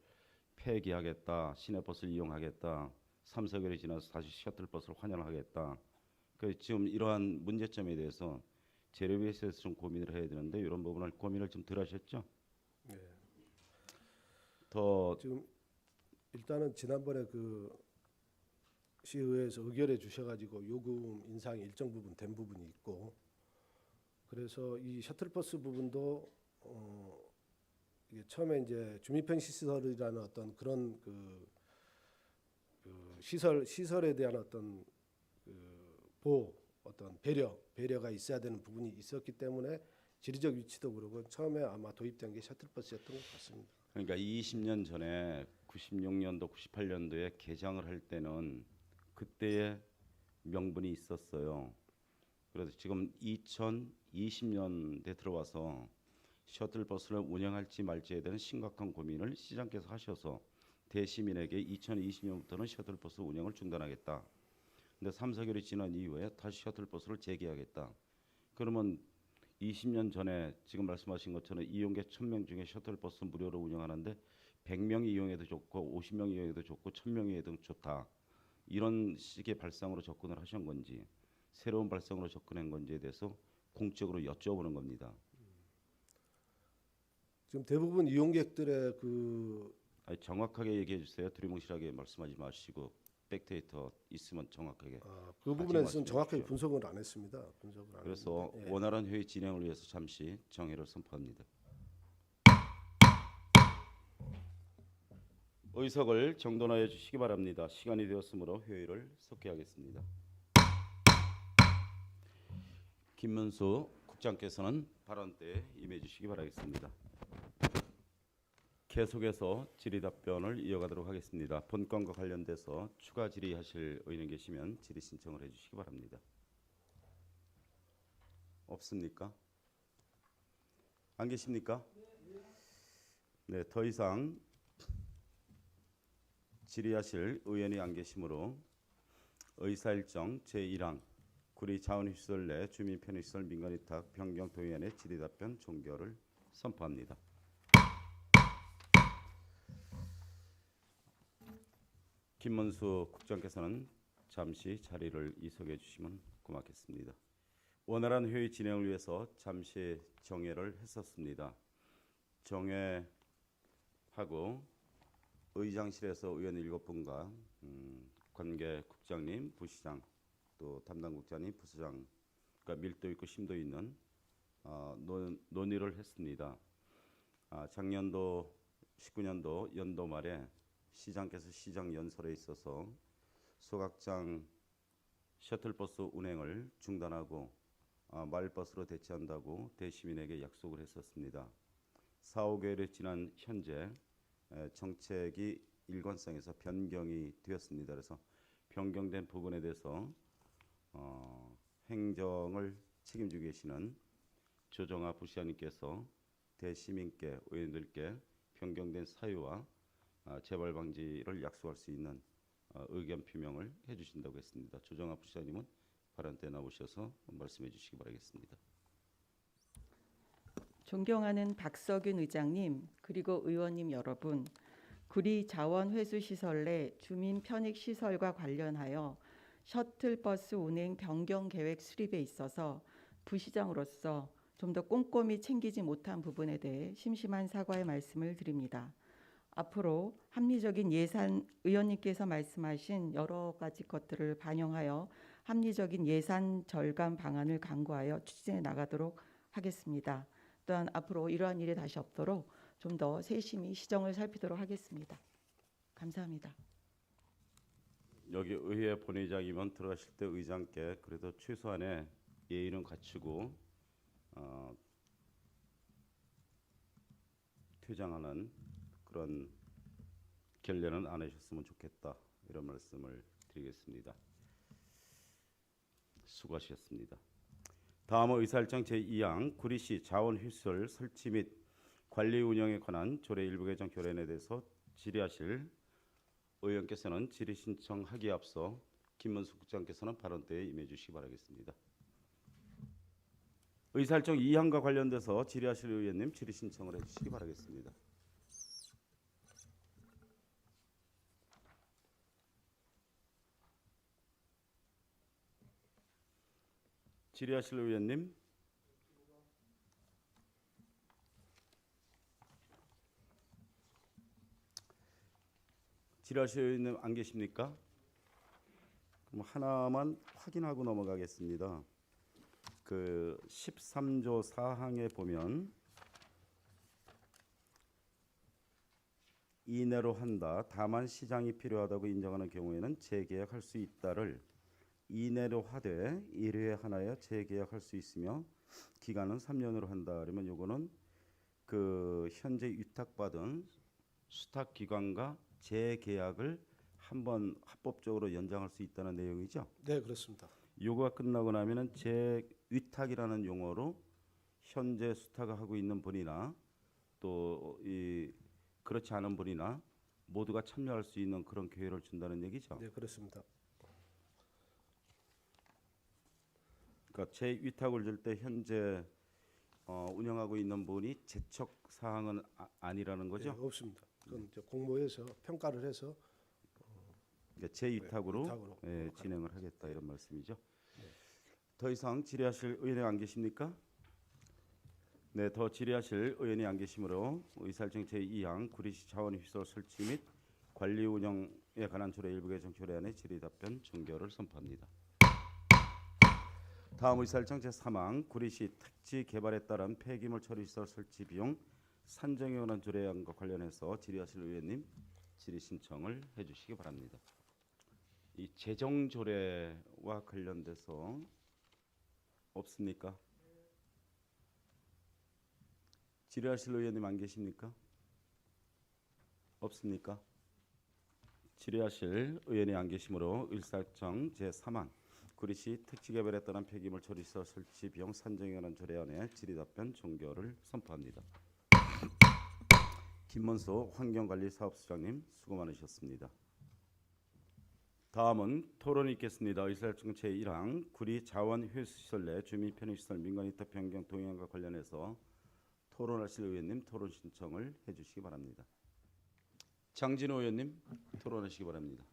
폐기하겠다, 시내버스를 이용하겠다, 3, 4개월이 지나서 다시 셔틀버스를 환영하겠다. 그 지금 이러한 문제점에 대해서 재료비에 대해서 좀 고민을 해야 되는데 이런 부분을 고민을 좀 덜 하셨죠? 네. 더 지금 일단은 지난번에 그 시의회에서 의결해 주셔가지고 요금 인상이 일정 부분 된 부분이 있고, 그래서 이 셔틀버스 부분도 이게 처음에 이제 주민편 시설이라는 어떤 그런 그 시설에 대한 어떤 그 보호, 어떤 배려가 있어야 되는 부분이 있었기 때문에 지리적 위치도 그러고 처음에 아마 도입된 게 셔틀버스였던 것 같습니다. 그러니까 20년 전에 96년도, 98년도에 개장을 할 때는 그때의 명분이 있었어요. 그래서 지금 2020년대 들어와서 셔틀버스를 운영할지 말지에 대한 심각한 고민을 시장께서 하셔서 대시민에게 2020년부터는 셔틀버스 운영을 중단하겠다. 근데 3, 4개월이 지난 이후에 다시 셔틀버스를 재개하겠다. 그러면 20년 전에 지금 말씀하신 것처럼 이용객 1,000명 중에 셔틀버스 무료로 운영하는데 100명이 이용해도 좋고 50명이 이용해도 좋고 1,000명이 이용해도 좋다. 이런 식의 발상으로 접근을 하신 건지 새로운 발상으로 접근한 건지에 대해서 공적으로 여쭤보는 겁니다. 지금 대부분 이용객들의 그 아니, 정확하게 얘기해 주세요. 두리뭉실하게 말씀하지 마시고 백데이터 있으면 정확하게. 그 부분에 말씀해 대해서는 정확하게 주십시오. 분석을 안 했습니다. 분석을 안 그래서 했는데, 예. 원활한 회의 진행을 위해서 잠시 정회를 선포합니다. 의석을 정돈하여 주시기 바랍니다. 시간이 되었으므로 회의를 속개하겠습니다. 김문수 국장께서는 발언 때에 임해 주시기 바라겠습니다. 계속해서 질의답변을 이어가도록 하겠습니다. 본건과 관련돼서 추가 질의하실 의원 계시면 질의 신청을 해주시기 바랍니다. 없습니까? 안 계십니까? 네, 더 이상 질의하실 의원이 안 계시므로 의사일정 제1항 구리 자원시설 내 주민 편의시설 민간위탁 변경 동의안의 질의답변 종결을 선포합니다. 김문수 국장께서는 잠시 자리를 이석해 주시면 고맙겠습니다. 원활한 회의 진행을 위해서 잠시 정회를 했었습니다. 정회하고 의장실에서 의원 7분과 관계 국장님, 부시장, 또 담당 국장님, 부서장과 밀도 있고 심도 있는 논의를 했습니다. 작년도 19년도 연도 말에 시장께서 시장 연설에 있어서 소각장 셔틀버스 운행을 중단하고 마을버스로 대체한다고 대시민에게 약속을 했었습니다. 4, 5개월이 지난 현재 정책이 일관성에서 변경이 되었습니다. 그래서 변경된 부분에 대해서 행정을 책임지고 계시는 조정아 부시장님께서 대시민께 의원들께 변경된 사유와 재발 방지를 약속할 수 있는 의견 표명을 해주신다고 했습니다. 조정아 부시장님은 발언 때 나오셔서 말씀해 주시기 바라겠습니다. 존경하는 박석윤 의장님 그리고 의원님 여러분, 구리 자원회수시설 내 주민 편익시설과 관련하여 셔틀버스 운행 변경 계획 수립에 있어서 부시장으로서 좀 더 꼼꼼히 챙기지 못한 부분에 대해 심심한 사과의 말씀을 드립니다. 앞으로 합리적인 예산, 의원님께서 말씀하신 여러 가지 것들을 반영하여 합리적인 예산 절감 방안을 강구하여 추진해 나가도록 하겠습니다. 또한 앞으로 이러한 일이 다시 없도록 좀 더 세심히 시정을 살피도록 하겠습니다. 감사합니다. 여기 의회 본회의장이면 들어가실 때 의장께 그래도 최소한의 예의는 갖추고 퇴장하는 그런 결례는 안 하셨으면 좋겠다, 이런 말씀을 드리겠습니다. 수고하셨습니다. 다음은 의사일정 제2항 구리시 자원시설 설치 및 관리 운영에 관한 조례 일부 개정 결연에 대해서 질의하실 의원께서는 질의 신청하기에 앞서 김문수 국장께서는 발언 때에 임해 주시기 바라겠습니다. 의사일정 2항과 관련돼서 질의하실 의원님 질의 신청을 해주시기 바라겠습니다. 질의하실 의원님. 질의하실 의원님 안 계십니까? 그럼 하나만 확인하고 넘어가겠습니다. 그 13조 4항에 보면 이내로 한다. 다만 시장이 필요하다고 인정하는 경우에는 재계약할 수 있다를 이내로 하되 1회에 하나여 재계약할 수 있으며 기간은 3년으로 한다. 그러면 요거는 그 현재 위탁받은 수탁 기관과 재계약을 한번 합법적으로 연장할 수 있다는 내용이죠. 네, 그렇습니다. 요거가 끝나고 나면은 재위탁이라는 용어로 현재 수탁을 하고 있는 분이나 또 그렇지 않은 분이나 모두가 참여할 수 있는 그런 기회를 준다는 얘기죠. 네, 그렇습니다. 그러니까 재위탁을 줄 때 현재 운영하고 있는 분이 제척 사항은 아니라는 거죠. 네, 없습니다. 그건 이제 공모해서 평가를 해서 그러니까 재위탁으로 위탁으로 진행을 하겠다 이런 말씀이죠. 더 이상 질의하실 의원이 안 계십니까? 네, 더 질의하실 의원이 안 계시므로 의사일정 제2항 구리시 자원시설 설치 및 관리 운영에 관한 조례 일부 개정 조례안의 질의 답변 종결을 선포합니다. 다음 의사일정 제3항 구리시 택지 개발에 따른 폐기물 처리시설 설치 비용 산정에 관한 조례안과 관련해서 질의하실 의원님 질의 신청을 해주시기 바랍니다. 이 재정 조례와 관련돼서 없습니까? 질의하실 의원님 안 계십니까? 없습니까? 질의하실 의원이 안 계시므로 의사일정 제3항 구리시 택지개발에 따른 폐기물 처리시설 설치 비용 산정에 관한 조례안의 질의 답변 종결을 선포합니다. 김문수 환경관리사업소장님 수고 많으셨습니다. 다음은 토론이 있겠습니다. 의사일정 제1항 구리 자원회수시설 내 주민 편의시설 민간위탁 변경 동의안과 관련해서 토론하실 의원님 토론 신청을 해주시기 바랍니다. 장진호 의원님 토론하시기 바랍니다.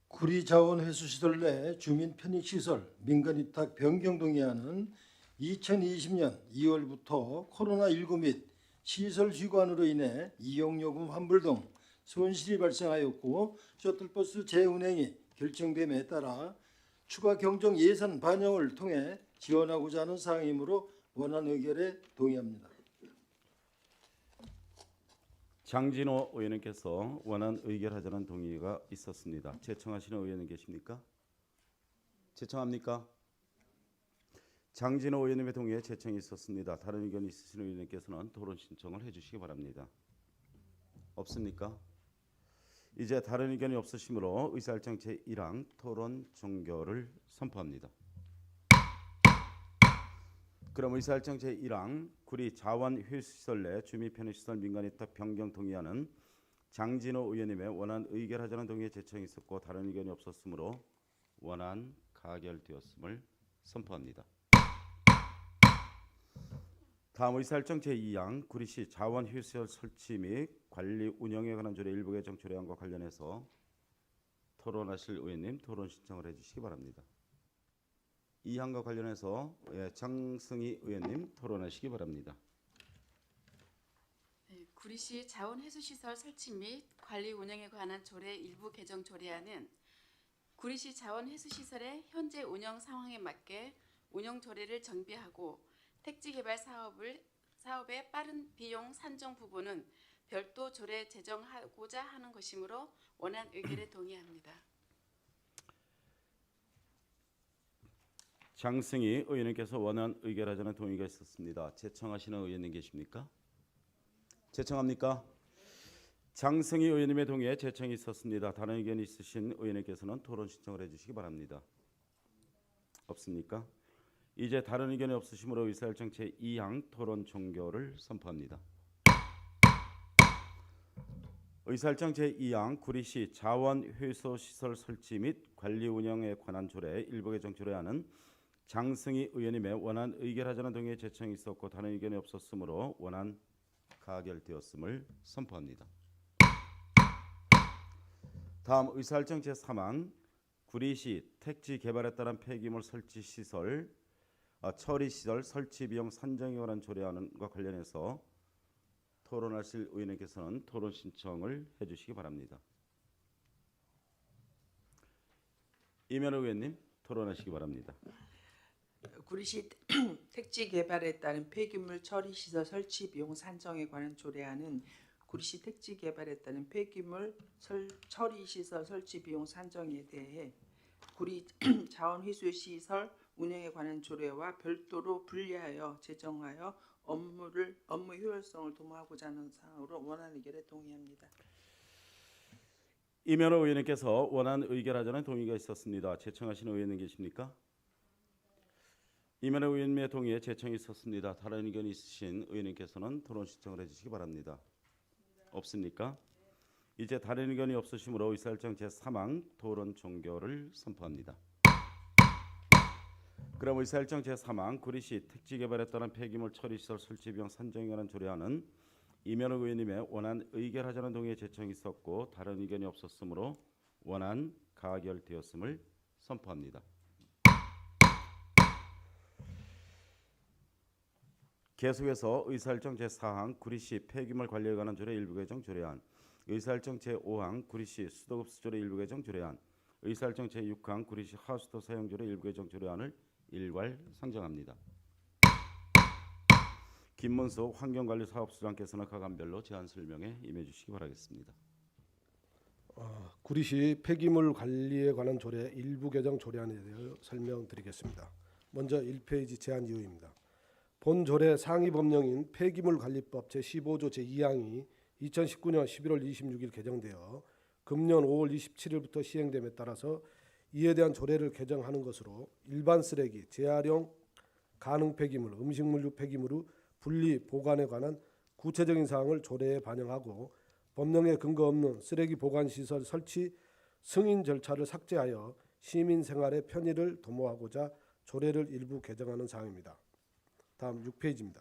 구리 자원회수시설 내 주민 편익시설 민간위탁 변경 동의안은 2020년 2월부터 코로나19 및 시설 휴관으로 인해 이용요금 환불 등 손실이 발생하였고 셔틀버스 재운행이 결정됨에 따라 추가 경정 예산 반영을 통해 지원하고자 하는 사항이므로 원안 의결에 동의합니다. 장진호 의원님께서 원안 의결하자는 동의가 있었습니다. 제청하시는 의원님 계십니까? 제청합니까? 장진호 의원님의 동의에 제청이 있었습니다. 다른 의견 있으시는 의원님께서는 토론 신청을 해주시기 바랍니다. 없습니까? 이제 다른 의견이 없으시므로 의사일정 제1항 토론 종결을 선포합니다. 그럼 의사일정 제1항 구리 자원회수시설 내 주민 편의시설 민간위탁 변경 동의안은 장진호 의원님의 원안 의결하자는 동의에 제청이 있었고 다른 의견이 없었으므로 원안 가결되었음을 선포합니다. 다음 의사일정 제2항 구리시 자원회수시설 설치 및 관리 운영에 관한 조례 일부 개정 조례안과 관련해서 토론하실 의원님 토론 신청을 해주시기 바랍니다. 이 항과 관련해서 장승희 의원님 토론하시기 바랍니다. 네, 구리시 자원회수시설 설치 및 관리 운영에 관한 조례 일부 개정 조례안은 구리시 자원회수시설의 현재 운영 상황에 맞게 운영 조례를 정비하고 택지개발 사업의 빠른 비용 산정 부분은 별도 조례 제정하고자 하는 것이므로 원안 의결에 동의합니다. 장승희 의원님께서 원안 의결하자는 동의가 있었습니다. 제청하시는 의원님 계십니까? 제청합니까? 장승희 의원님의 동의에 제청이 있었습니다. 다른 의견이 있으신 의원님께서는 토론 신청을 해주시기 바랍니다. 없습니까? 이제 다른 의견이 없으시므로 의사일정 제2항 토론 종결을 선포합니다. 의사일정 제2항 구리시 자원회수시설 설치 및 관리 운영에 관한 조례 일부 개정 조례안은 장승희 의원님의 원안 의결하자는 동의에 제청이 있었고 다른 의견이 없었으므로 원안 가결되었음을 선포합니다. 다음 의사일정 제3항 구리시 택지 개발에 따른 폐기물 설치 시설 처리 시설 설치 비용 산정에 관한 조례안과 관련해서 토론하실 의원님께서는 토론 신청을 해주시기 바랍니다. 이면호 의원님 토론하시기 바랍니다. 구리시 택지 개발에 따른 폐기물 처리 시설 설치 비용 산정에 관한 조례안은 구리시 택지 개발에 따른 폐기물 처리 시설 설치 비용 산정에 대해 구리 자원회수 시설 운영에 관한 조례와 별도로 분리하여 제정하여 업무 효율성을 도모하고자 하는 사항으로 원안 의결에 동의합니다. 이면호 의원님께서 원안 의결하자는 동의가 있었습니다. 제청하시는 의원님 계십니까? 이면호 의원님의 동의에 제청이 있었습니다. 다른 의견이 있으신 의원님께서는 토론 신청을 해주시기 바랍니다. 없습니까? 이제 다른 의견이 없으시므로 의사일정 제3항 토론 종결을 선포합니다. 그럼 의사일정 제3항 구리시 택지개발에 따른 폐기물 처리시설 설치 비용 산정에 관한 조례안은 이면호 의원님의 원안 의결하자는 동의에 제청이 있었고 다른 의견이 없었으므로 원안 가결되었음을 선포합니다. 계속해서 의사일정 제4항 구리시 폐기물 관리에 관한 조례 일부 개정 조례안, 의사일정 제5항 구리시 수도급수 조례 일부 개정 조례안, 의사일정 제6항 구리시 하수도 사용 조례 일부 개정 조례안을 일괄 상정합니다. 김문수 환경관리사업수장께서는 가감별로 제안 설명에 임해 주시기 바라겠습니다. 구리시 폐기물 관리에 관한 조례 일부 개정 조례안에 대해 설명드리겠습니다. 먼저 1페이지 제안 이유입니다. 본 조례 상위 법령인 폐기물관리법 제15조 제2항이 2019년 11월 26일 개정되어 금년 5월 27일부터 시행됨에 따라서 이에 대한 조례를 개정하는 것으로 일반 쓰레기, 재활용 가능 폐기물, 음식물류 폐기물의 분리 보관에 관한 구체적인 사항을 조례에 반영하고 법령에 근거 없는 쓰레기 보관시설 설치 승인 절차를 삭제하여 시민 생활의 편의를 도모하고자 조례를 일부 개정하는 사항입니다. 다음 6페이지입니다.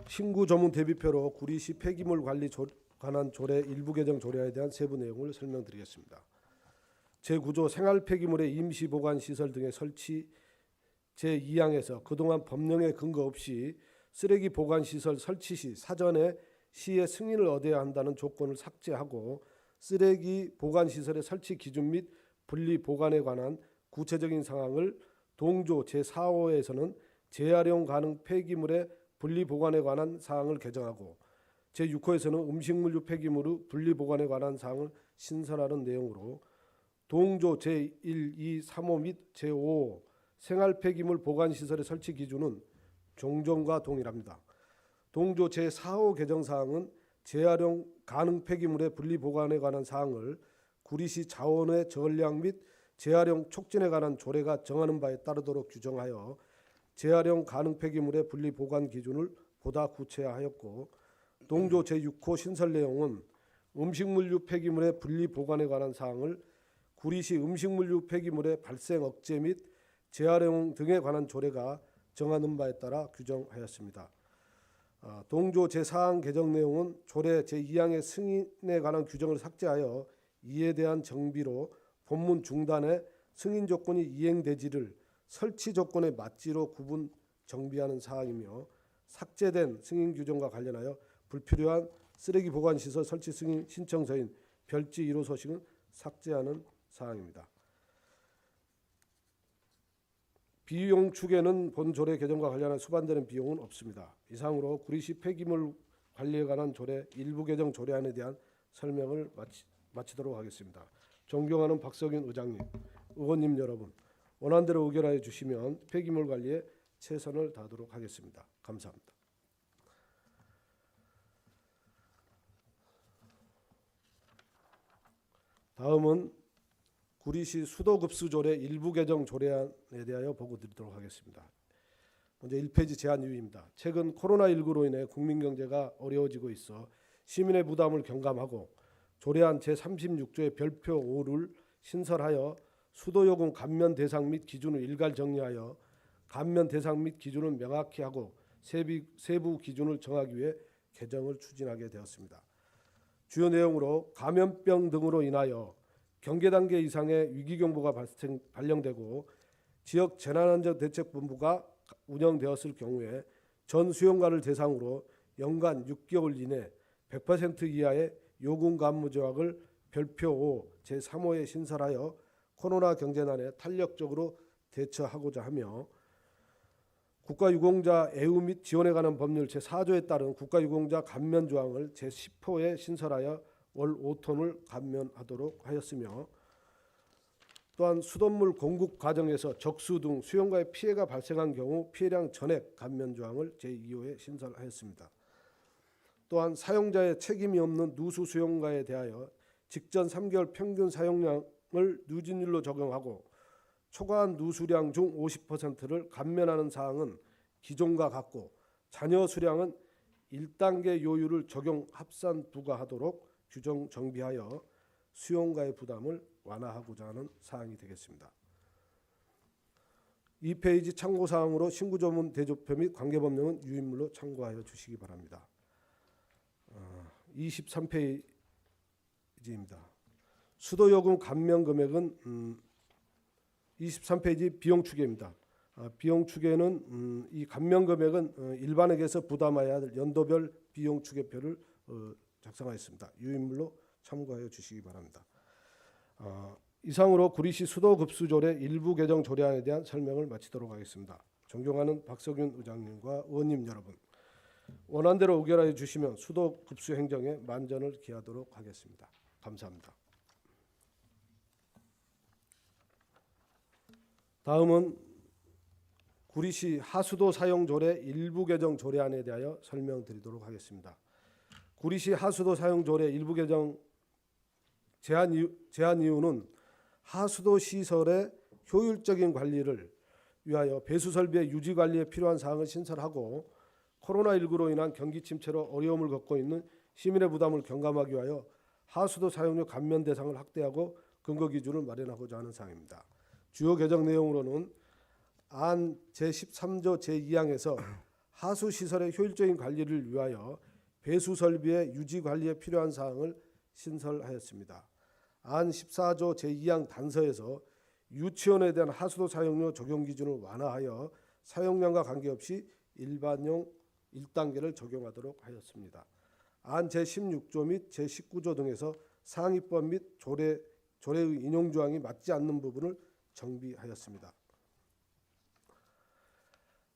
신구 조문 대비표로 구리시 폐기물 관리 관한 조례 일부 개정 조례에 대한 세부 내용을 설명드리겠습니다. 제9조 생활 폐기물의 임시 보관 시설 등의 설치 제2항에서 그동안 법령에 근거 없이 쓰레기 보관 시설 설치 시 사전에 시의 승인을 얻어야 한다는 조건을 삭제하고 쓰레기 보관 시설의 설치 기준 및 분리 보관에 관한 구체적인 상황을 동조 제4호에서는 재활용 가능 폐기물의 분리 보관에 관한 사항을 개정하고 제6호에서는 음식물류 폐기물의 분리 보관에 관한 사항을 신설하는 내용으로 동조 제1, 2, 3호 및 제5호 생활 폐기물 보관 시설의 설치 기준은 종전과 동일합니다. 동조 제4호 개정 사항은 재활용 가능 폐기물의 분리 보관에 관한 사항을 구리시 자원의 전량 및 재활용 촉진에 관한 조례가 정하는 바에 따르도록 규정하여 재활용 가능 폐기물의 분리 보관 기준을 보다 구체화하였고 동조 제6호 신설 내용은 음식물류 폐기물의 분리 보관에 관한 사항을 구리시 음식물류 폐기물의 발생 억제 및 재활용 등에 관한 조례가 정하는 바에 따라 규정하였습니다. 동조 제4항 개정 내용은 조례 제2항의 승인에 관한 규정을 삭제하여 이에 대한 정비로 본문 중단에 승인 조건이 이행되지를 설치 조건에 맞지로 구분 정비하는 사항이며 삭제된 승인 규정과 관련하여 불필요한 쓰레기 보관 시설 설치 승인 신청서인 별지 1호 소식은 삭제하는 사항입니다. 비용 축에는 본 조례 개정과 관련한 수반되는 비용은 없습니다. 이상으로 구리시 폐기물 관리에 관한 조례 일부 개정 조례안에 대한 설명을 마치도록 하겠습니다. 존경하는 박석윤 의장님, 의원님 여러분, 원안대로 의결하여 주시면 폐기물 관리에 최선을 다하도록 하겠습니다. 감사합니다. 다음은 구리시 수도급수조례 일부 개정 조례안에 대하여 보고드리도록 하겠습니다. 먼저 1페이지 제안 이유입니다. 최근 코로나19로 인해 국민 경제가 어려워지고 있어 시민의 부담을 경감하고 조례안 제36조의 별표 5를 신설하여 수도요금 감면 대상 및 기준을 일괄 정리하여 감면 대상 및 기준을 명확히 하고 세부 기준을 정하기 위해 개정을 추진하게 되었습니다. 주요 내용으로 감염병 등으로 인하여 경계 단계 이상의 위기경보가 발령되고 지역 재난안전대책본부가 운영되었을 경우에 전 수용가를 대상으로 연간 6개월 이내 100% 이하의 요금 감무 조약을 별표 5 제3호에 신설하여 코로나 경제난에 탄력적으로 대처하고자 하며 국가유공자 애우 및 지원에 관한 법률 제4조에 따른 국가유공자 감면 조항을 제10호에 신설하여 월 5톤을 감면하도록 하였으며 또한 수돗물 공급 과정에서 적수 등 수용가의 피해가 발생한 경우 피해량 전액 감면 조항을 제2호에 신설하였습니다. 또한 사용자의 책임이 없는 누수 수용가에 대하여 직전 3개월 평균 사용량을 누진율로 적용하고 초과한 누수량 중 50%를 감면하는 사항은 기존과 같고 잔여 수량은 1단계 요율을 적용 합산 부과하도록 규정 정비하여 수용가의 부담을 완화하고자 하는 사항이 되겠습니다. 2페이지 참고사항으로 신구조문 대조표 및 관계법령은 유인물로 참고하여 주시기 바랍니다. 23페이지입니다. 수도요금 감면 금액은 23페이지 비용 추계입니다. 비용 추계는 이 감면 금액은 일반에게서 부담해야 할 연도별 비용 추계표를 작성하였습니다. 유인물로 참고하여 주시기 바랍니다. 이상으로 구리시 수도급수조례 일부 개정 조례안에 대한 설명을 마치도록 하겠습니다. 존경하는 박석윤 의장님과 의원님 여러분, 원안대로 의결하여 주시면 수도급수 행정에 만전을 기하도록 하겠습니다. 감사합니다. 다음은 구리시 하수도 사용조례 일부 개정 조례안에 대하여 설명드리도록 하겠습니다. 구리시 하수도 사용조례 일부 개정 제한 이유는 하수도 시설의 효율적인 관리를 위하여 배수 설비의 유지 관리에 필요한 사항을 신설하고 코로나19로 인한 경기 침체로 어려움을 겪고 있는 시민의 부담을 경감하기 위하여 하수도 사용료 감면 대상을 확대하고 근거 기준을 마련하고자 하는 사항입니다. 주요 개정 내용으로는 안 제13조 제2항에서 하수 시설의 효율적인 관리를 위하여 배수 설비의 유지 관리에 필요한 사항을 신설하였습니다. 안 14조 제2항 단서에서 유치원에 대한 하수도 사용료 적용 기준을 완화하여 사용량과 관계없이 일반용 1단계를 적용하도록 하였습니다. 안 제16조 및 제19조 등에서 상위법 및 조례의 인용 조항이 맞지 않는 부분을 정비하였습니다.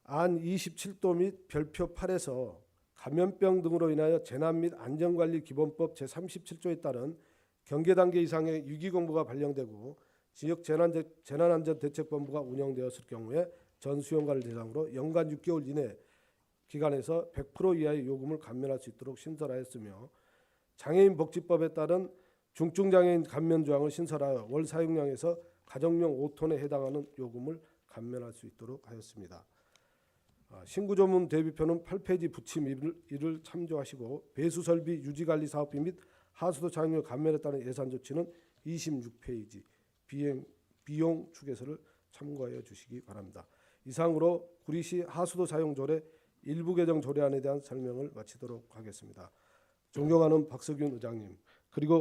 안 27도 및 별표 8에서 감염병 등으로 인하여 재난 및 안전관리 기본법 제37조에 따른 경계단계 이상의 위기공보가 발령되고 지역 재난안전대책본부가 운영되었을 경우에 전 수용가를 대상으로 연간 6개월 이내 기간에서 100% 이하의 요금을 감면할 수 있도록 신설하였으며 장애인 복지법에 따른 중증장애인 감면 조항을 신설하여 월 사용량에서 가정용 5톤에 해당하는 요금을 감면할 수 있도록 하였습니다. 신구조문 대비표는 8페이지 부침 1을 참조하시고 배수설비 유지관리 사업비 및 하수도 사용료 감면에 따른 예산 조치는 26페이지 비용 추계서를 참고하여 주시기 바랍니다. 이상으로 구리시 하수도 사용조례 일부 개정 조례안에 대한 설명을 마치도록 하겠습니다. 존경하는 박석윤 의장님 그리고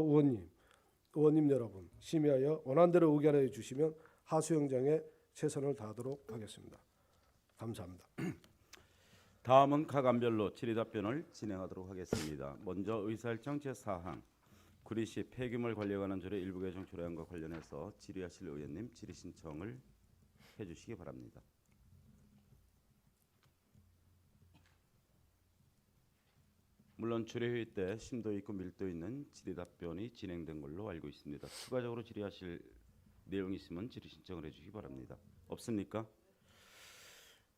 의원님 여러분, 심의하여 원안대로 의결해 주시면 하수 행정에 최선을 다하도록 하겠습니다. 감사합니다. 다음은 가감별로 질의답변을 진행하도록 하겠습니다. 먼저 의사일정 제4항 구리시 폐기물 관리에 관한 조례 일부 개정 조례안과 관련해서 질의하실 의원님 질의 신청을 해주시기 바랍니다. 물론 주례회의 때 심도 있고 밀도 있는 질의답변이 진행된 걸로 알고 있습니다. 추가적으로 질의하실 내용이 있으면 질의 신청을 해주시기 바랍니다. 없습니까?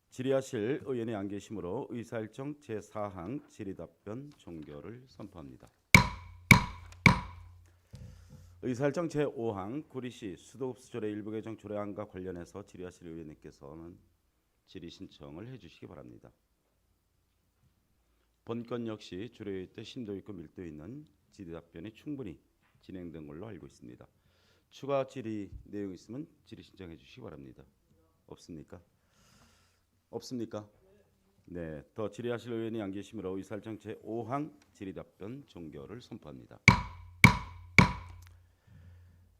질의하실 의원이 안 계시므로 의사일정 제4항 질의답변 종결을 선포합니다. 의사일정 제5항 구리시 수도급수조례 일부 개정 조례안과 관련해서 질의하실 의원님께서는 질의 신청을 해주시기 바랍니다. 본건 역시 주례회의 때 심도 있고 밀도 있는 질의답변이 충분히 진행된 걸로 알고 있습니다. 추가 질의 내용이 있으면 질의 신청해 주시기 바랍니다. 없습니까? 없습니까? 네, 더 질의하실 의원이 안 계시므로 의사일정 제5항 질의답변 종결을 선포합니다.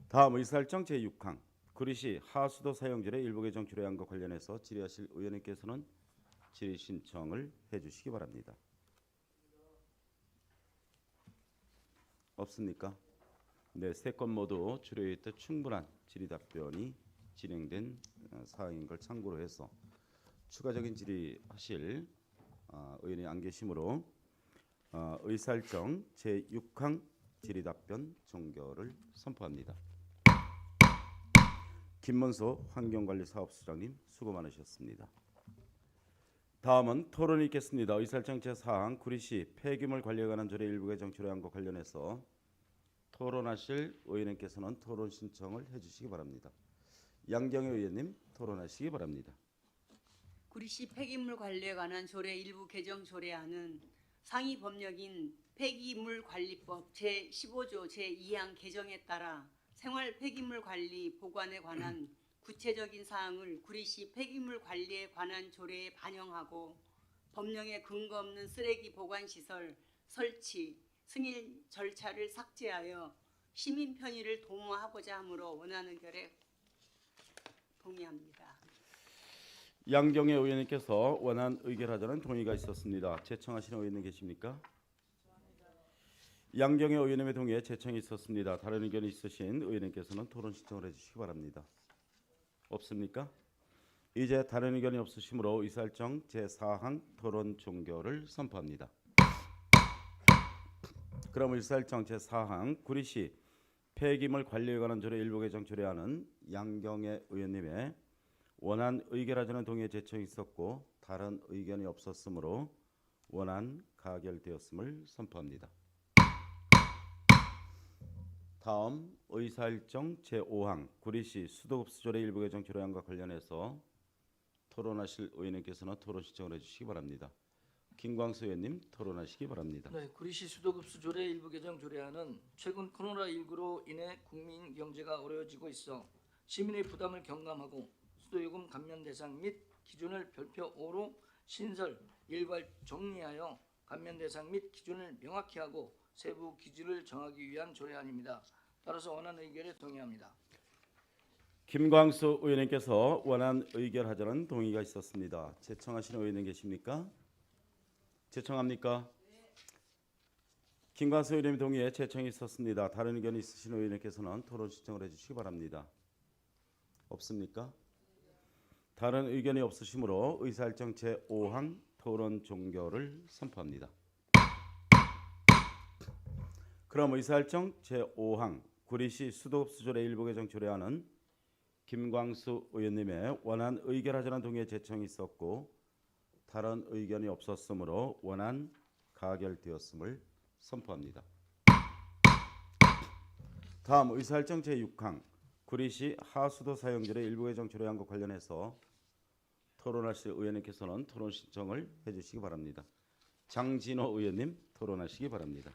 다음 의사일정 제6항 구리시 하수도 사용조례 일부 개정 조례안과 관련해서 질의하실 의원님께서는 질의 신청을 해주시기 바랍니다. 없습니까? 네, 세 건 모두 주례회의 때 충분한 질의답변이 진행된 사항인 걸 참고로 해서 추가적인 질의하실 의원이 안 계시므로 의사일정 제6항 질의답변 종결을 선포합니다. 김문수 환경관리사업소장님 수고 많으셨습니다. 다음은 토론이 있겠습니다. 의사일정 제4항 구리시 폐기물 관리에 관한 조례 일부 개정 조례안과 관련해서 토론하실 의원님께서는 토론 신청을 해주시기 바랍니다. 양경희 의원님 토론하시기 바랍니다. 구리시 폐기물 관리에 관한 조례 일부 개정 조례안은 상위 법령인 폐기물관리법 제15조 제2항 개정에 따라 생활 폐기물 관리 보관에 관한 구체적인 사항을 구리시 폐기물 관리에 관한 조례에 반영하고 법령에 근거 없는 쓰레기 보관 시설 설치 승인 절차를 삭제하여 시민 편의를 도모하고자 하므로 원안 의결에 동의합니다. 양경희 의원님께서 원안 의결하자는 동의가 있었습니다. 제청하시는 의원님 계십니까? 양경희 의원님의 동의에 제청이 있었습니다. 다른 의견이 있으신 의원님께서는 토론 신청을 해주시기 바랍니다. 없습니까? 이제 다른 의견이 없으시므로 의사일정 제4항 토론 종결을 선포합니다. 그럼 의사일정 제4항 구리시 폐기물 관리에 관한 조례 일부 개정 조례안은 양경애 의원님의 원안 의결하자는 동의에 제청이 있었고 다른 의견이 없었으므로 원안 가결되었음을 선포합니다. 다음 의사일정 제5항 구리시 수도급수 조례 일부 개정 조례안과 관련해서 토론하실 의원님께서는 토론 신청을 해주시기 바랍니다. 김광수 의원님 토론하시기 바랍니다. 네, 구리시 수도급수 조례 일부 개정 조례안은 최근 코로나19로 인해 국민 경제가 어려워지고 있어 시민의 부담을 경감하고 수도요금 감면 대상 및 기준을 별표 5로 신설, 일괄 정리하여 감면 대상 및 기준을 명확히 하고 세부 기준을 정하기 위한 조례안입니다. 따라서 원안 의결에 동의합니다. 김광수 의원님께서 원안 의결하자는 동의가 있었습니다. 제청하시는 의원님 계십니까? 제청합니까? 김광수 의원님 동의에 제청이 있었습니다. 다른 의견이 있으신 의원님께서는 토론 신청을 해주시기 바랍니다. 없습니까? 다른 의견이 없으시므로 의사일정 제5항 토론 종결을 선포합니다. 그럼 의사일정 제5항 구리시 수도급수 조례 일부 개정 조례안은 김광수 의원님의 원안 의결하자는 동의에 제청이 있었고 다른 의견이 없었으므로 원안 가결되었음을 선포합니다. 다음 의사일정 제6항 구리시 하수도 사용조례 일부 개정 조례안과 관련해서 토론하실 의원님께서는 토론 신청을 해주시기 바랍니다. 장진호 의원님 토론하시기 바랍니다.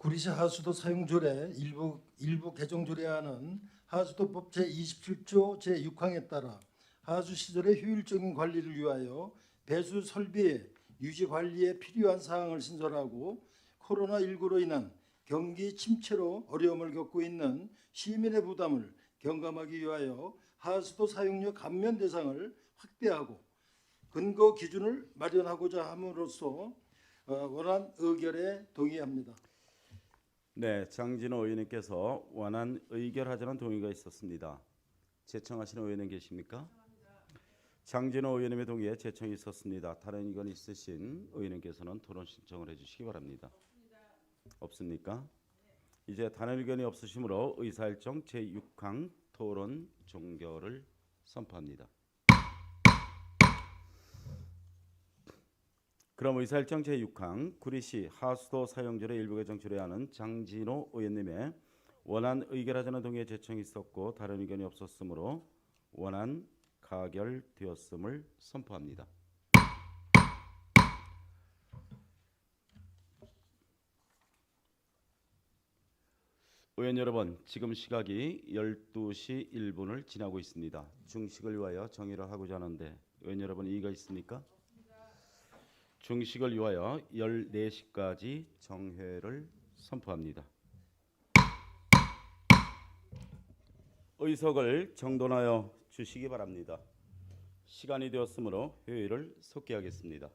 구리시 하수도 사용조례 일부 개정 조례안은 하수도법 제27조 제6항에 따라 하수 시설의 효율적인 관리를 위하여 배수 설비의 유지 관리에 필요한 사항을 신설하고 코로나19로 인한 경기 침체로 어려움을 겪고 있는 시민의 부담을 경감하기 위하여 하수도 사용료 감면 대상을 확대하고 근거 기준을 마련하고자 함으로써 원안 의결에 동의합니다. 네, 장진호 의원님께서 원안 의결하자는 동의가 있었습니다. 제청하시는 의원님 계십니까? 장진호 의원님의 동의에 제청이 있었습니다. 다른 의견이 있으신 의원님께서는 토론 신청을 해주시기 바랍니다. 없습니까? 이제 다른 의견이 없으시므로 의사일정 제6항 토론 종결을 선포합니다. 그럼 의사일정 제6항 구리시 하수도 사용조례 일부 개정 조례안은 장진호 의원님의 원안 의결하자는 동의에 제청이 있었고 다른 의견이 없었으므로 원안 가결되었음을 선포합니다. 의원 여러분, 지금 시각이 12시 1분을 지나고 있습니다. 중식을 위하여 정의를 하고자 하는데 의원 여러분 이의가 있습니까? 중식을 위하여 14시까지 정회를 선포합니다. 의석을 정돈하여 주시기 바랍니다. 시간이 되었으므로 회의를 속기하겠습니다.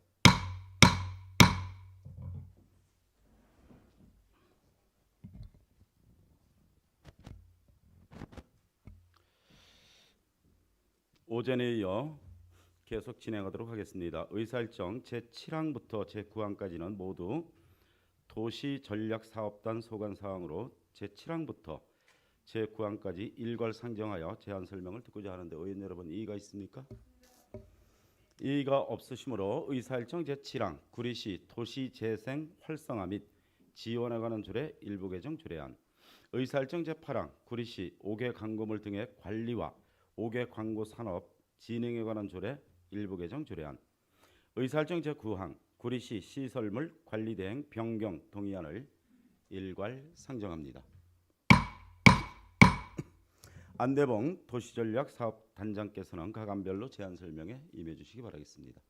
오전에 이어 계속 진행하도록 하겠습니다. 의사일정 제7항부터 제9항까지는 모두 도시전략사업단 소관사항으로 제7항부터 제9항까지 일괄 상정하여 제안 설명을 듣고자 하는데 의원 여러분 이의가 있습니까? 이의가 없으시므로 의사일정 제7항 구리시 도시재생 활성화 및 지원에 관한 조례 일부 개정 조례안, 의사일정 제8항 구리시 5개 광고물 등의 관리와 5개 광고 산업 진행에 관한 조례 일부 개정 조례안, 의사일정 제9항 구리시 시설물 관리 대행 변경 동의안을 일괄 상정합니다. 안대봉 도시전략사업단장께서는 가감별로 제안 설명에 임해 주시기 바라겠습니다.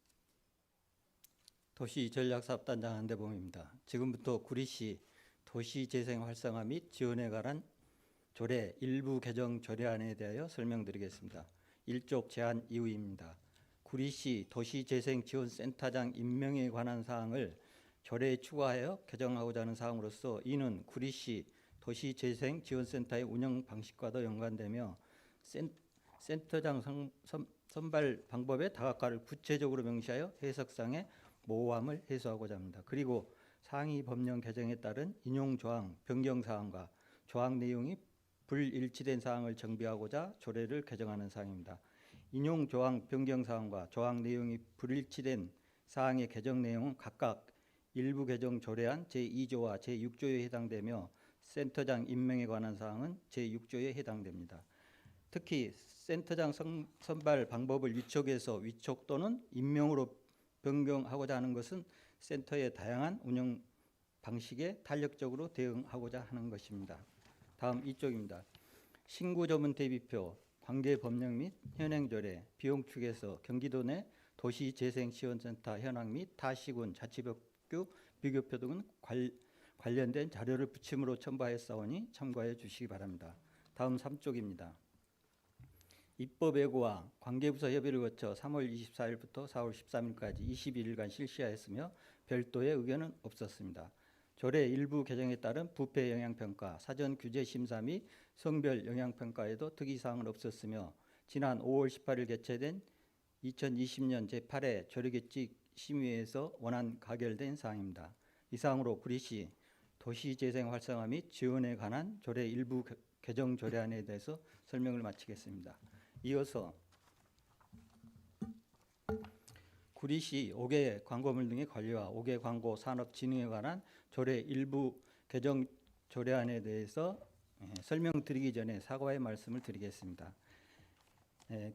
도시전략사업단장 안대봉입니다. 지금부터 구리시 도시재생 활성화 및 지원에 관한 조례 일부 개정 조례안에 대하여 설명드리겠습니다. 1쪽 제안 이유입니다. 구리시 도시재생지원센터장 임명에 관한 사항을 조례에 추가하여 개정하고자 하는 사항으로서 이는 구리시 도시재생지원센터의 운영 방식과도 연관되며 센터장 선발 방법의 다각화를 구체적으로 명시하여 해석상의 모호함을 해소하고자 합니다. 그리고 상위 법령 개정에 따른 인용 조항 변경 사항과 조항 내용이 불일치된 사항을 정비하고자 조례를 개정하는 사항입니다. 인용 조항 변경 사항과 조항 내용이 불일치된 사항의 개정 내용은 각각 일부 개정 조례안 제2조와 제6조에 해당되며 센터장 임명에 관한 사항은 제6조에 해당됩니다. 특히 센터장 선발 방법을 위촉해서 위촉 또는 임명으로 변경하고자 하는 것은 센터의 다양한 운영 방식에 탄력적으로 대응하고자 하는 것입니다. 다음 2쪽입니다. 신구 전문 대비표, 관계 법령 및 현행 조례, 비용 축에서 경기도 내 도시재생지원센터 현황 및 타시군 자치법규 비교표 등은 관련된 자료를 부침으로 첨부하였사오니 참고해 주시기 바랍니다. 다음 3쪽입니다. 입법 예고와 관계부서 협의를 거쳐 3월 24일부터 4월 13일까지 22일간 실시하였으며 별도의 의견은 없었습니다. 조례 일부 개정에 따른 부패 영향평가, 사전 규제 심사 및 성별 영향평가에도 특이사항은 없었으며 지난 5월 18일 개최된 2020년 제8회 조례규칙 심의회에서 원안 가결된 사항입니다. 이상으로 구리시 도시재생 활성화 및 지원에 관한 조례 일부 개정 조례안에 대해서 설명을 마치겠습니다. 이어서 구리시 5개 광고물 등의 관리와 5개 광고 산업 진흥에 관한 조례 일부 개정 조례안에 대해서 설명드리기 전에 사과의 말씀을 드리겠습니다.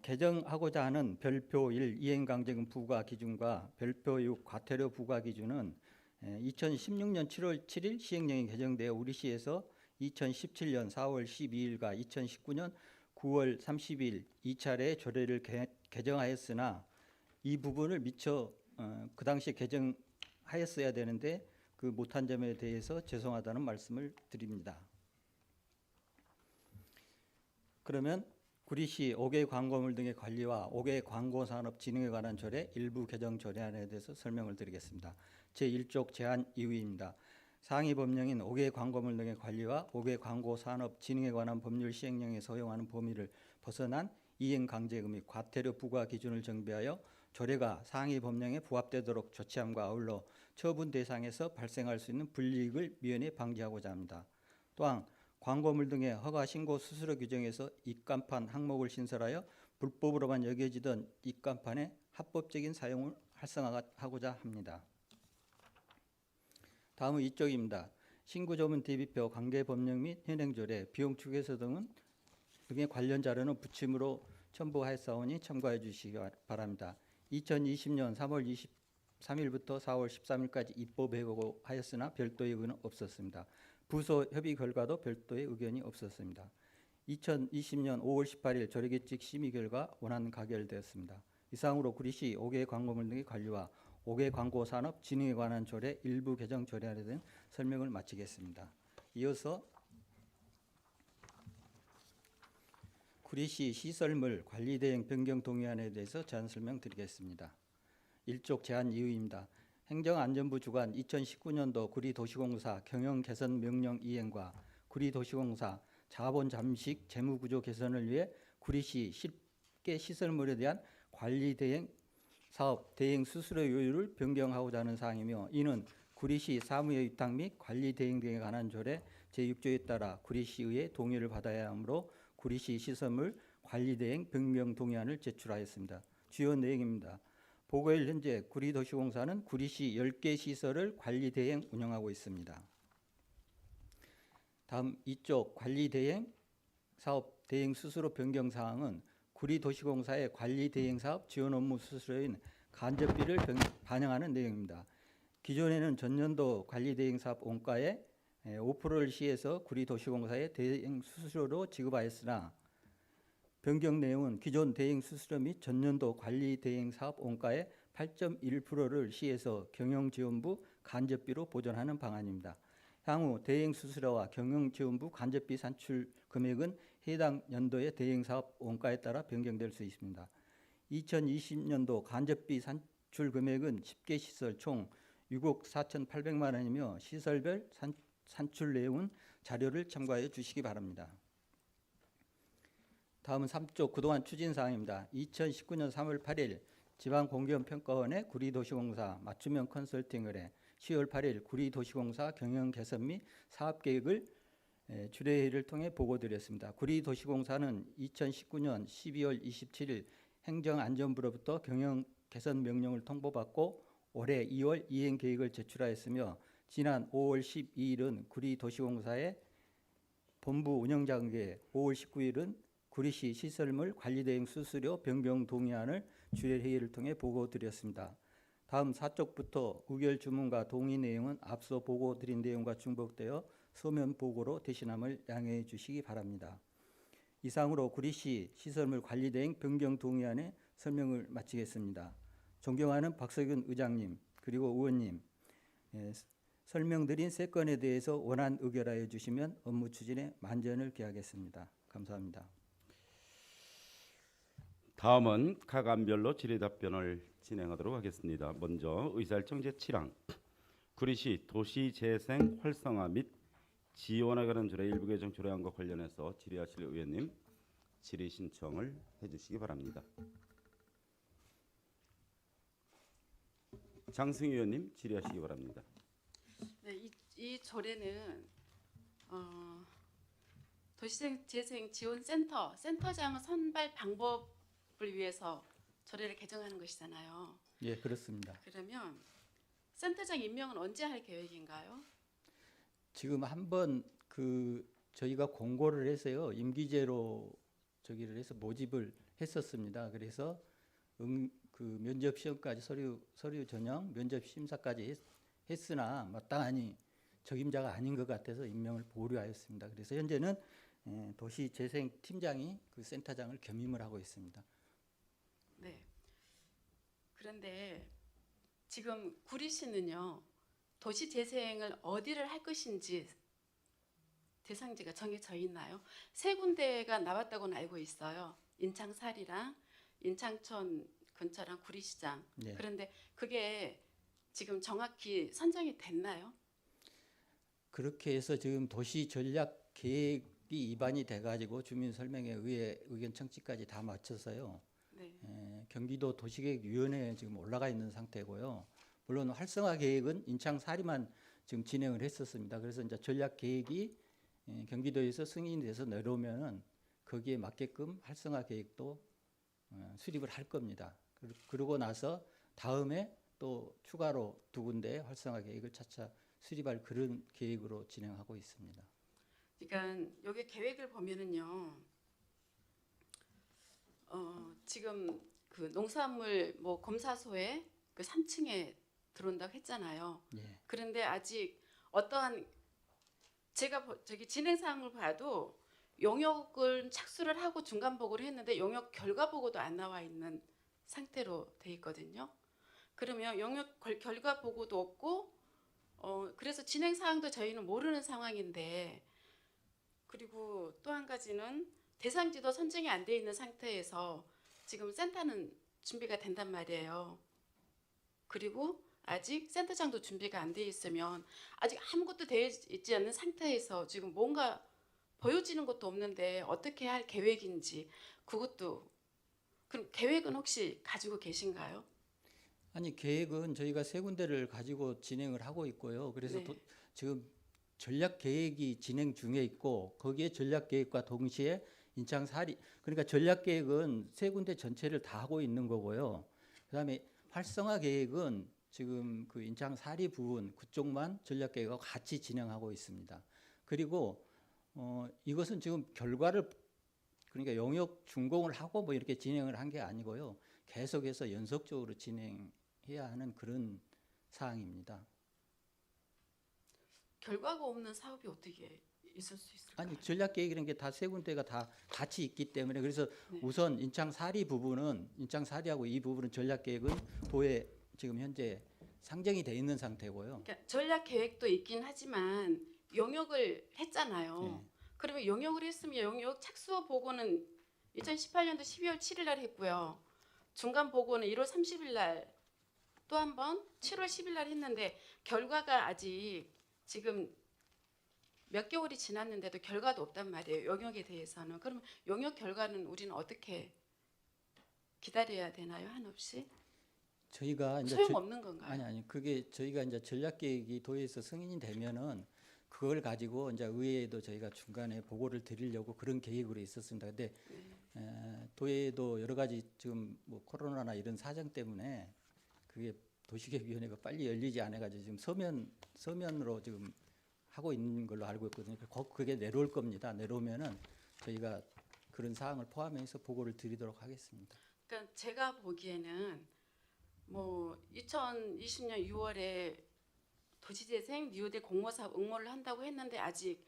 개정하고자 하는 별표 1 이행강제금 부과 기준과 별표 6 과태료 부과 기준은 2016년 7월 7일 시행령이 개정되어 우리 시에서 2017년 4월 12일과 2019년 9월 30일 2차례 조례를 개정하였으나 이 부분을 미처 그 당시에 개정하였어야 되는데 그 못한 점에 대해서 죄송하다는 말씀을 드립니다. 그러면 구리시 5개 광고물 등의 관리와 5개 광고산업 진흥에 관한 조례 일부 개정 조례안에 대해서 설명을 드리겠습니다. 제1쪽 제안 이유입니다. 상위 법령인 5개 광고물 등의 관리와 5개 광고산업 진흥에 관한 법률 시행령에 소용하는 범위를 벗어난 이행강제금 및 과태료 부과 기준을 정비하여 조례가 상위 법령에 부합되도록 조치함과 아울러 처분 대상에서 발생할 수 있는 불이익을 미연에 방지하고자 합니다. 또한 광고물 등의 허가 신고 수수료 규정에서 입간판 항목을 신설하여 불법으로만 여겨지던 입간판의 합법적인 사용을 활성화하고자 합니다. 다음은 이쪽입니다. 신구 조문 대비표, 관계 법령 및 현행 조례, 비용 축에서 등의 관련 자료는 부침으로 첨부하였사오니 참고해 주시기 바랍니다. 2020년 3월 23일부터 4월 13일까지 입법 예고하였으나 별도의 의견은 없었습니다. 부서 협의 결과도 별도의 의견이 없었습니다. 2020년 5월 18일 조례규칙 심의 결과 원안 가결되었습니다. 이상으로 구리시 5개 광고물 등의 관리와 5개 광고 산업 진흥에 관한 조례 일부 개정 조례안에 대한 설명을 마치겠습니다. 이어서 구리시 시설물 관리 대행 변경 동의안에 대해서 제안 설명드리겠습니다. 1쪽 제안 이유입니다. 행정안전부 주관 2019년도 구리도시공사 경영 개선 명령 이행과 구리도시공사 자본 잠식 재무구조 개선을 위해 구리시 10개 시설물에 대한 관리 대행 사업 대행 수수료 요율을 변경하고자 하는 사항이며 이는 구리시 사무의 위탁 및 관리 대행 등에 관한 조례 제6조에 따라 구리시의 동의를 받아야 하므로 구리시 시설물 관리 대행 변경 동의안을 제출하였습니다. 주요 내용입니다. 보고일 현재 구리도시공사는 구리시 10개 시설을 관리 대행 운영하고 있습니다. 다음 이쪽 관리 대행 사업 대행 수수료 변경 사항은 구리도시공사의 관리 대행 사업 지원 업무 수수료인 간접비를 반영하는 내용입니다. 기존에는 전년도 관리 대행 사업 원가의 5%를 시해서 구리도시공사의 대행 수수료로 지급하였으나 변경 내용은 기존 대행 수수료 및 전년도 관리 대행 사업 원가의 8.1%를 시해서 경영지원부 간접비로 보전하는 방안입니다. 향후 대행 수수료와 경영지원부 간접비 산출 금액은 해당 연도의 대행 사업 원가에 따라 변경될 수 있습니다. 2020년도 간접비 산출 금액은 10개 시설 총 6억 4,800만 원이며 시설별 산출 내용은 자료를 참고하여 주시기 바랍니다. 다음은 3쪽 그동안 추진 사항입니다. 2019년 3월 8일 지방공기업평가원의 구리도시공사 맞춤형 컨설팅 의뢰, 10월 8일 구리도시공사 경영 개선 및 사업계획을 주례회의를 통해 보고드렸습니다. 구리도시공사는 2019년 12월 27일 행정안전부로부터 경영 개선 명령을 통보받고 올해 2월 이행 계획을 제출하였으며 지난 5월 12일은 구리도시공사의 본부 운영장에게 5월 19일은 구리시 시설물 관리대행 수수료 변경 동의안을 주례회의를 통해 보고드렸습니다. 다음 4쪽부터 의결 주문과 동의 내용은 앞서 보고드린 내용과 중복되어 서면 보고로 대신함을 양해해 주시기 바랍니다. 이상으로 구리시 시설물 관리대행 변경 동의안의 설명을 마치겠습니다. 존경하는 박석윤 의장님 그리고 의원님, 설명드린 세 건에 대해서 원안 의결하여 주시면 업무 추진에 만전을 기하겠습니다. 감사합니다. 다음은 각 안별로 질의답변을 진행하도록 하겠습니다. 먼저 의사일정 제7항 구리시 도시재생 활성화 및 지원에 관한 조례 일부 개정 조례안과 관련해서 질의하실 의원님 질의 신청을 해주시기 바랍니다. 장승희 의원님 질의하시기 바랍니다. 네, 이 조례는 도시재생 지원센터 센터장 선발 방법을 위해서 조례를 개정하는 것이잖아요. 예, 그렇습니다. 그러면 센터장 임명은 언제 할 계획인가요? 지금 한번 저희가 공고를 해서요 임기제로 저기를 해서 모집을 했었습니다. 그래서 면접 시험까지 서류 전형 면접 심사까지 했으나 마땅하니 적임자가 아닌 것 같아서 임명을 보류하였습니다. 그래서 현재는 도시재생팀장이 그 센터장을 겸임을 하고 있습니다. 네. 그런데 지금 구리시는요 도시재생을 어디를 할 것인지 대상지가 정해져 있나요? 세 군데가 나왔다고는 알고 있어요. 인창살이랑 인창천 근처랑 구리시장. 네. 그런데 그게 지금 정확히 선정이 됐나요? 그렇게 해서 지금 도시 전략 계획이 입안이 돼가지고 주민 설명회 의회 의견 청취까지 다 마쳐서요. 네. 경기도 도시계획위원회에 지금 올라가 있는 상태고요. 물론 활성화 계획은 인창사리만 지금 진행을 했었습니다. 그래서 이제 전략 계획이 경기도에서 승인이 돼서 내려오면은 거기에 맞게끔 활성화 계획도 수립을 할 겁니다. 그러고 나서 다음에 또 추가로 2군데 활성화 계획을 차차 수립할 그런 계획으로 진행하고 있습니다. 그러니까 여기 계획을 보면은요. 지금 그 농산물 뭐 검사소에 그 3층에 들어온다고 했잖아요. 예. 그런데 아직 어떠한 제가 저기 진행 사항을 봐도 용역을 착수를 하고 중간 보고를 했는데 용역 결과 보고도 안 나와 있는 상태로 돼 있거든요. 그러면 용역 결과 보고도 없고 그래서 진행 사항도 저희는 모르는 상황인데 그리고 또 한 가지는 대상지도 선정이 안 돼 있는 상태에서 지금 센터는 준비가 된단 말이에요. 그리고 아직 센터장도 준비가 안 돼 있으면 아직 아무것도 되어 있지 않는 상태에서 지금 뭔가 보여지는 것도 없는데 어떻게 할 계획인지 그것도 그럼 계획은 혹시 가지고 계신가요? 아니 계획은 저희가 3군데를 가지고 진행을 하고 있고요. 그래서 네. 지금 전략 계획이 진행 중에 있고 거기에 전략 계획과 동시에 인창사리 그러니까 전략 계획은 3군데 전체를 다 하고 있는 거고요. 그다음에 활성화 계획은 지금 그 인창 사리 부분 그쪽만 전략 계획과 같이 진행하고 있습니다. 그리고 이것은 지금 결과를 그러니까 영역 준공을 하고 뭐 이렇게 진행을 한 게 아니고요. 계속해서 연속적으로 진행해야 하는 그런 사항입니다. 결과가 없는 사업이 어떻게 있을 수 있을까요? 아니 전략 계획이라는 게 다 세 군데가 다 같이 있기 때문에 그래서 네. 우선 인창 사리 부분은 인창 사리하고 이 부분은 전략 계획은 도에 지금 현재 상정이 돼 있는 상태고요. 그러니까 전략 계획도 있긴 하지만 용역을 했잖아요. 네. 그러면 용역을 했으면 용역 착수 보고는 2018년도 12월 7일 날 했고요. 중간 보고는 1월 30일 날 또 한 번 7월 10일 날 했는데 결과가 아직 지금 몇 개월이 지났는데도 결과도 없단 말이에요. 용역에 대해서는. 그러면 용역 결과는 우리는 어떻게 기다려야 되나요? 한없이? 저희가 이제 소용없는 건가요? 아니 그게 저희가 이제 전략 계획이 도에서 승인이 되면은 그걸 가지고 이제 의회에도 저희가 중간에 보고를 드리려고 그런 계획으로 있었습니다. 근데 도에도 여러 가지 지금 뭐 코로나나 이런 사정 때문에 그게 도시계획위원회가 빨리 열리지 않아가지고 지금 서면으로 지금 하고 있는 걸로 알고 있거든요. 그게 내려올 겁니다. 내려오면은 저희가 그런 사항을 포함해서 보고를 드리도록 하겠습니다. 그러니까 제가 보기에는 뭐 2020년 6월에 도시재생 뉴딜 공모사업 응모를 한다고 했는데 아직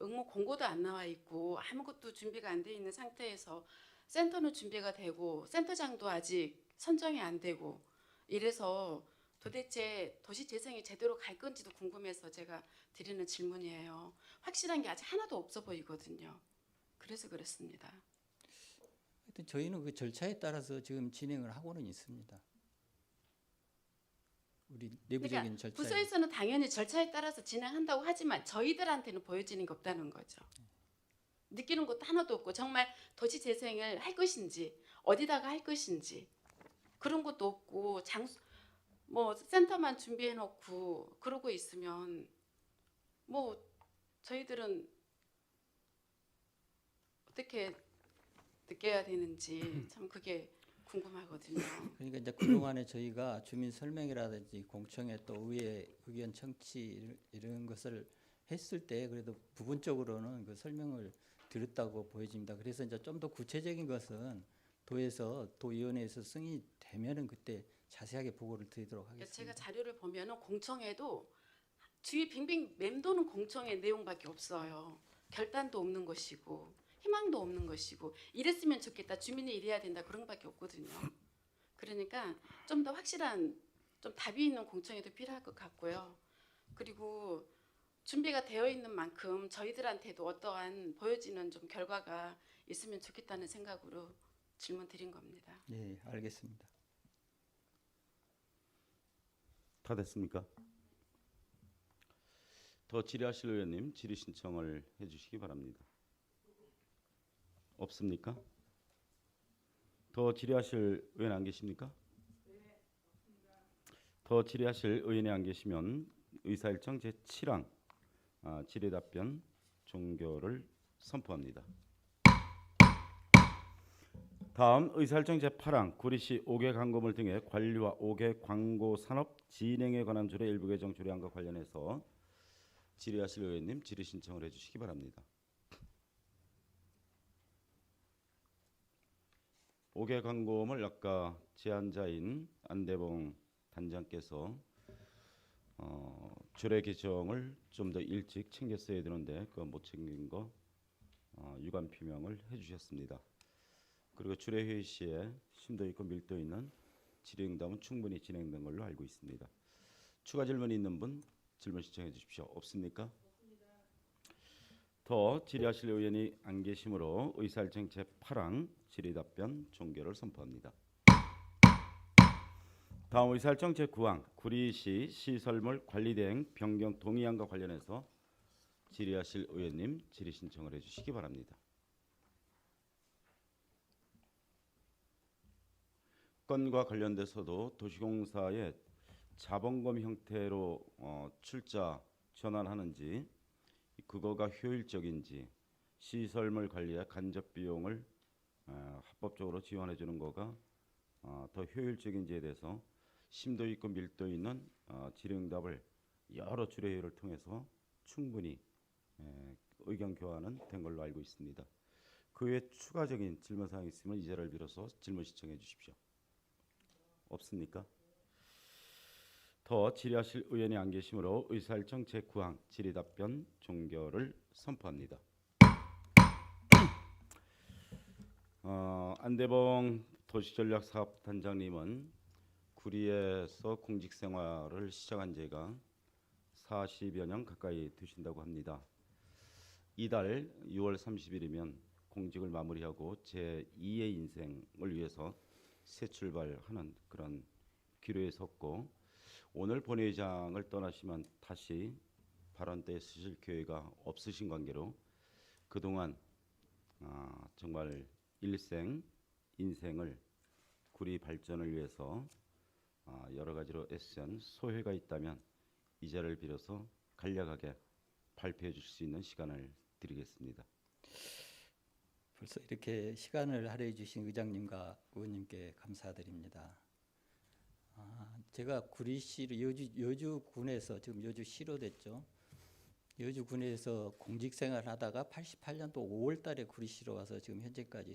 응모 공고도 안 나와 있고 아무것도 준비가 안 돼 있는 상태에서 센터는 준비가 되고 센터장도 아직 선정이 안 되고 이래서 도대체 도시재생이 제대로 갈 건지도 궁금해서 제가 드리는 질문이에요. 확실한 게 아직 하나도 없어 보이거든요. 그래서 그렇습니다. 하여튼 저희는 그 절차에 따라서 지금 진행을 하고는 있습니다. 우리 내부적인 그러니까 절차에 부서에서는 당연히 절차에 따라서 진행한다고 하지만 저희들한테는 보여지는 게 없다는 거죠. 느끼는 것도 하나도 없고 정말 도시 재생을 할 것인지 어디다가 할 것인지 그런 것도 없고 장소 뭐 센터만 준비해 놓고 그러고 있으면 뭐 저희들은 어떻게 느껴야 되는지 참 그게 궁금하거든요. 그러니까 이제 그동안에 저희가 주민 설명이라든지 공청회 또 의회 의견 청취 이런 것을 했을 때 그래도 부분적으로는 그 설명을 드렸다고 보여집니다. 그래서 이제 좀 더 구체적인 것은 도에서 도위원회에서 승인되면은 그때 자세하게 보고를 드리도록 그러니까 하겠습니다. 제가 자료를 보면은 공청회도 주위 빙빙 맴도는 공청회 내용밖에 없어요. 결단도 없는 것이고 희망도 없는 것이고 이랬으면 좋겠다. 주민이 이래야 된다. 그런 것밖에 없거든요. 그러니까 좀 더 확실한 좀 답이 있는 공청회도 필요할 것 같고요. 그리고 준비가 되어 있는 만큼 저희들한테도 어떠한 보여지는 좀 결과가 있으면 좋겠다는 생각으로 질문 드린 겁니다. 네, 알겠습니다. 다 됐습니까? 더 질의하실 의원님 질의 신청을 해주시기 바랍니다. 없습니까? 더 질의하실 의원 안 계십니까? 더 질의하실 의원이 안 계시면 의사일정 제7항 질의 답변 종결을 선포합니다. 다음 의사일정 제8항 구리시 5개 광고물 등의 관리와 5개 광고 산업 진행에 관한 조례 일부 개정 조례안과 관련해서 질의하실 의원님 질의 신청을 해주시기 바랍니다. 5개 광고물 아까 제안자인 안대봉 단장께서 조례 개정을 좀 더 일찍 챙겼어야 되는데 그 못 챙긴 거 유감 표명을 해주셨습니다. 그리고 주례 회의 시에 심도 있고 밀도 있는 질의응답은 충분히 진행된 걸로 알고 있습니다. 추가 질문이 있는 분 질문 신청해 주십시오. 없습니까? 더 질의하실 의원이 안 계시므로 의사일정 제8항 질의답변 종결을 선포합니다. 다음 의사일정 제9항 구리시 시설물 관리대행 변경 동의안과 관련해서 질의하실 의원님 질의 신청을 해주시기 바랍니다. 건과 관련돼서도 도시공사의 자본금 형태로 출자 전환하는지 그거가 효율적인지 시설물 관리에 간접 비용을 합법적으로 지원해 주는 거가 더 효율적인지에 대해서 심도 있고 밀도 있는 질의응답을 여러 주례회를 통해서 충분히 의견 교환은 된 걸로 알고 있습니다. 그 외에 추가적인 질문 사항이 있으면 이 자리를 빌어서 질문 시청해 주십시오. 없습니까? 더 질의하실 의원이 안 계시므로 의사일정 제9항 질의답변 종결을 선포합니다. 안대봉 도시전략사업단장님은 구리에서 공직생활을 시작한 지가 40여 년 가까이 되신다고 합니다. 이달 6월 30일이면 공직을 마무리하고 제2의 인생을 위해서 새 출발하는 그런 기로에 섰고, 오늘 본회의장을 떠나시면 다시 발언대에 서실 기회가 없으신 관계로 그동안 정말 일생 인생을 구리 발전을 위해서 여러 가지로 애쓴 소회가 있다면 이 자리를 빌어서 간략하게 발표해 주실 수 있는 시간을 드리겠습니다. 벌써 이렇게 시간을 할애해 주신 의장님과 의원님께 감사드립니다. 제가 구리시로 여주군에서 지금 여주시로 됐죠. 여주군에서 공직생활을 하다가 88년도 5월달에 구리시로 와서 지금 현재까지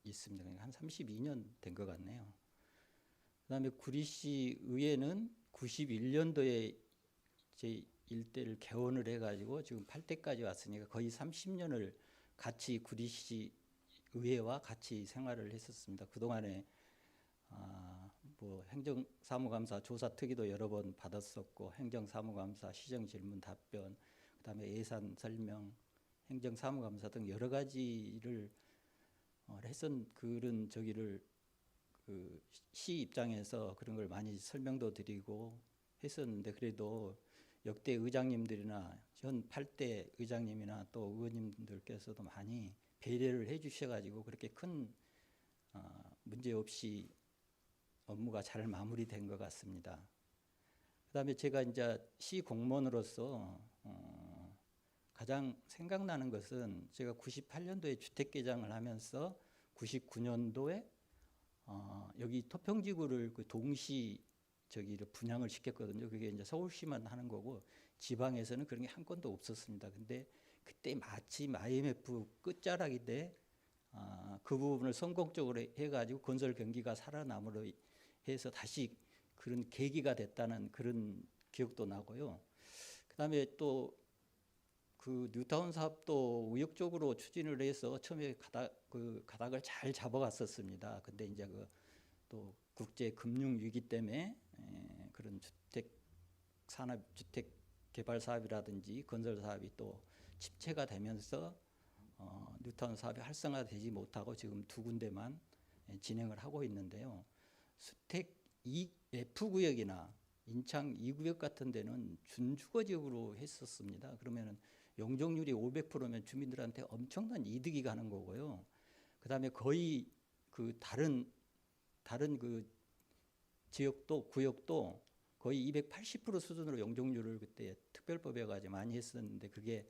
있습니다. 한 32년 된 것 같네요. 그다음에 구리시 의회는 91년도에 제 일대를 개원을 해가지고 지금 8대까지 왔으니까 거의 30년을 같이 구리시 의회와 같이 생활을 했었습니다. 그동안에 뭐 행정사무감사 조사 특위도 여러 번 받았었고, 행정사무감사 시정질문 답변, 그다음에 예산 설명, 행정사무감사 등 여러 가지를 했던 그런 저기를 그 시 입장에서 그런 걸 많이 설명도 드리고 했었는데, 그래도 역대 의장님들이나 전 8대 의장님이나 또 의원님들께서도 많이 배려를 해주셔가지고 그렇게 큰 문제 없이 업무가 잘 마무리된 것 같습니다. 그다음에 제가 이제 시 공무원으로서 가장 생각나는 것은, 제가 98년도에 주택개장을 하면서 99년도에 여기 토평지구를 그 동시 저기를 분양을 시켰거든요. 그게 이제 서울시만 하는 거고 지방에서는 그런 게 한 건도 없었습니다. 근데 그때 마침 IMF 끝자락인데 그 부분을 성공적으로 해가지고 건설 경기가 살아남으로 해서 다시 그런 계기가 됐다는 그런 기억도 나고요. 그다음에 또 그 뉴타운 사업도 의욕적으로 추진을 해서 처음에 가닥을 잘 잡아갔었습니다. 근데 이제 그 또 국제 금융 위기 때문에 그런 주택 개발 사업이라든지 건설 사업이 또 침체가 되면서 뉴타운 사업이 활성화되지 못하고 지금 2군데만 진행을 하고 있는데요. 수택 F 구역이나 인창 2구역 같은 데는 준주거 지역으로 했었습니다. 그러면은 용적률이 500%면 주민들한테 엄청난 이득이 가는 거고요. 그다음에 거의 그 다른 그 지역도 구역도 거의 280% 수준으로 용적률을 그때 특별법에 가지고 많이 했었는데, 그게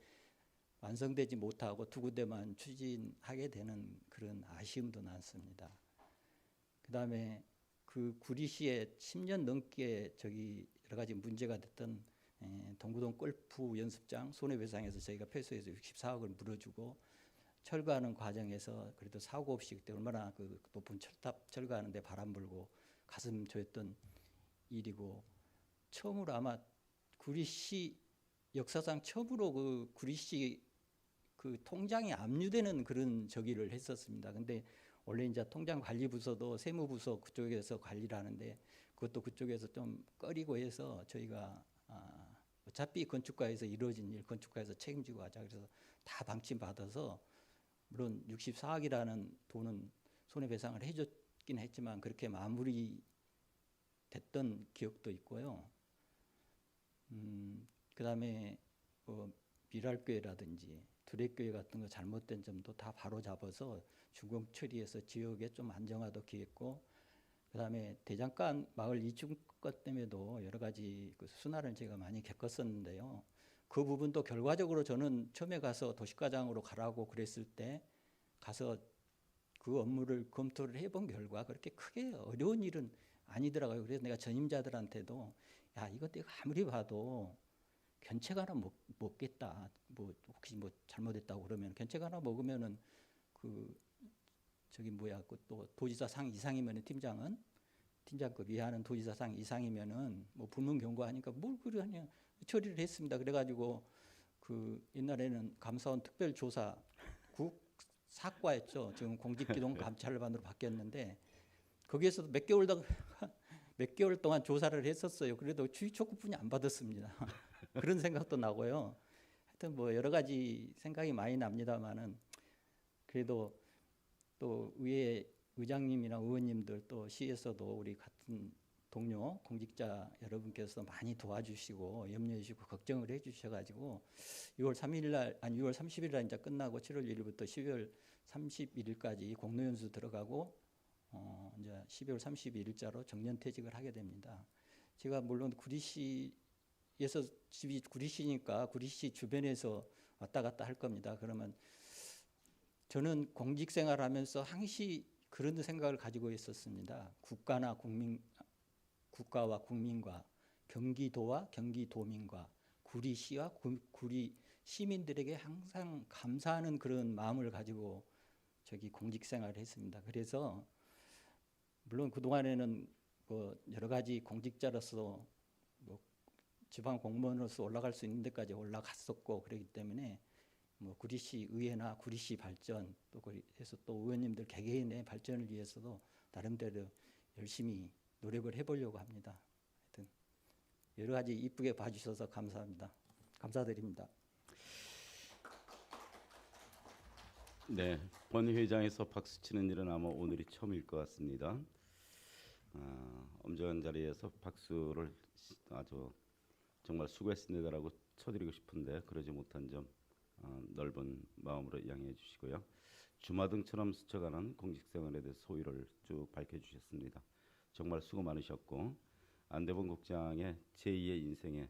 완성되지 못하고 2군데만 추진하게 되는 그런 아쉬움도 났습니다. 그다음에 그 구리시에 10년 넘게 저기 여러 가지 문제가 됐던 동구동 골프 연습장 손해배상에서 저희가 패소해서 64억을 물어주고, 철거하는 과정에서 그래도 사고 없이 그때 얼마나 그 높은 철탑 철거하는데 바람 불고 가슴 조였던 일이고, 처음으로 아마 구리시 역사상 처음으로 그 구리시 그 통장이 압류되는 그런 저기를 했었습니다. 근데 원래 이제 통장관리부서도 세무부서 그쪽에서 관리를 하는데 그것도 그쪽에서 좀 꺼리고 해서 저희가 어차피 건축가에서 이루어진 일 건축가에서 책임지고 하자 그래서 다 방침받아서, 물론 64억이라는 돈은 손해배상을 해줬긴 했지만 그렇게 마무리됐던 기억도 있고요. 그다음에 미랄교회라든지 두레교회 같은 거 잘못된 점도 다 바로 잡아서 준공 처리해서 지역에 좀 안정화도 기했고, 그다음에 대장간 마을 이중것 때문에도 여러 가지 그 순환을 제가 많이 겪었었는데요. 그 부분도 결과적으로 저는 처음에 가서 도시과장으로 가라고 그랬을 때 가서 그 업무를 검토를 해본 결과 그렇게 크게 어려운 일은 아니더라고요. 그래서 내가 전임자들한테도 야 이거 내가 아무리 봐도 견책 하나 먹겠다. 뭐 혹시 뭐 잘못했다고 그러면 견책 하나 먹으면은 그 저기 뭐야 그 또 도지사상 이상이면은 팀장급 이하는 도지사상 이상이면은 뭐 불문 경고하니까 뭘 그러냐 처리를 했습니다. 그래가지고 그 옛날에는 감사원 특별조사국 사과였죠. 지금 공직기동감찰반으로 바뀌었는데 거기에서도 몇 개월 동안 조사를 했었어요. 그래도 주의 촉구뿐이 안 받았습니다. 그런 생각도 나고요. 하여튼 뭐 여러 가지 생각이 많이 납니다만은 그래도 또 의회 의장님이나 의원님들 또 시에서도 우리 같은 동료 공직자 여러분께서 많이 도와주시고 염려해 주시고 걱정을 해 주셔가지고 6월 30일 날 이제 끝나고 7월 1일부터 12월 31일까지 공로연수 들어가고 이제 12월 31일자로 정년퇴직을 하게 됩니다. 제가 물론 구리시에서 집이 구리시니까 구리시 주변에서 왔다 갔다 할 겁니다. 그러면 저는 공직생활하면서 항시 그런 생각을 가지고 있었습니다. 국가와 국민과 경기도와 경기도민과 구리시와 구리 시민들에게 항상 감사하는 그런 마음을 가지고 저기 공직생활을 했습니다. 그래서 물론 그 동안에는 뭐 여러 가지 공직자로서 뭐 지방 공무원으로서 올라갈 수 있는 데까지 올라갔었고 그렇기 때문에 뭐 구리시 의회나 구리시 발전 또 그래서 또 의원님들 개개인의 발전을 위해서도 나름대로 열심히 노력을 해보려고 합니다. 하여튼 여러 가지 이쁘게 봐주셔서 감사합니다. 감사드립니다. 네, 본 회장에서 박수 치는 일은 아마 오늘이 처음일 것 같습니다. 엄정한 자리에서 박수를 아주 정말 수고했습니다라고 쳐드리고 싶은데 그러지 못한 점 넓은 마음으로 양해해 주시고요. 주마등처럼 스쳐가는 공직생활에 대해서 소위를 쭉 밝혀주셨습니다. 정말 수고 많으셨고 안대범 국장의 제2의 인생의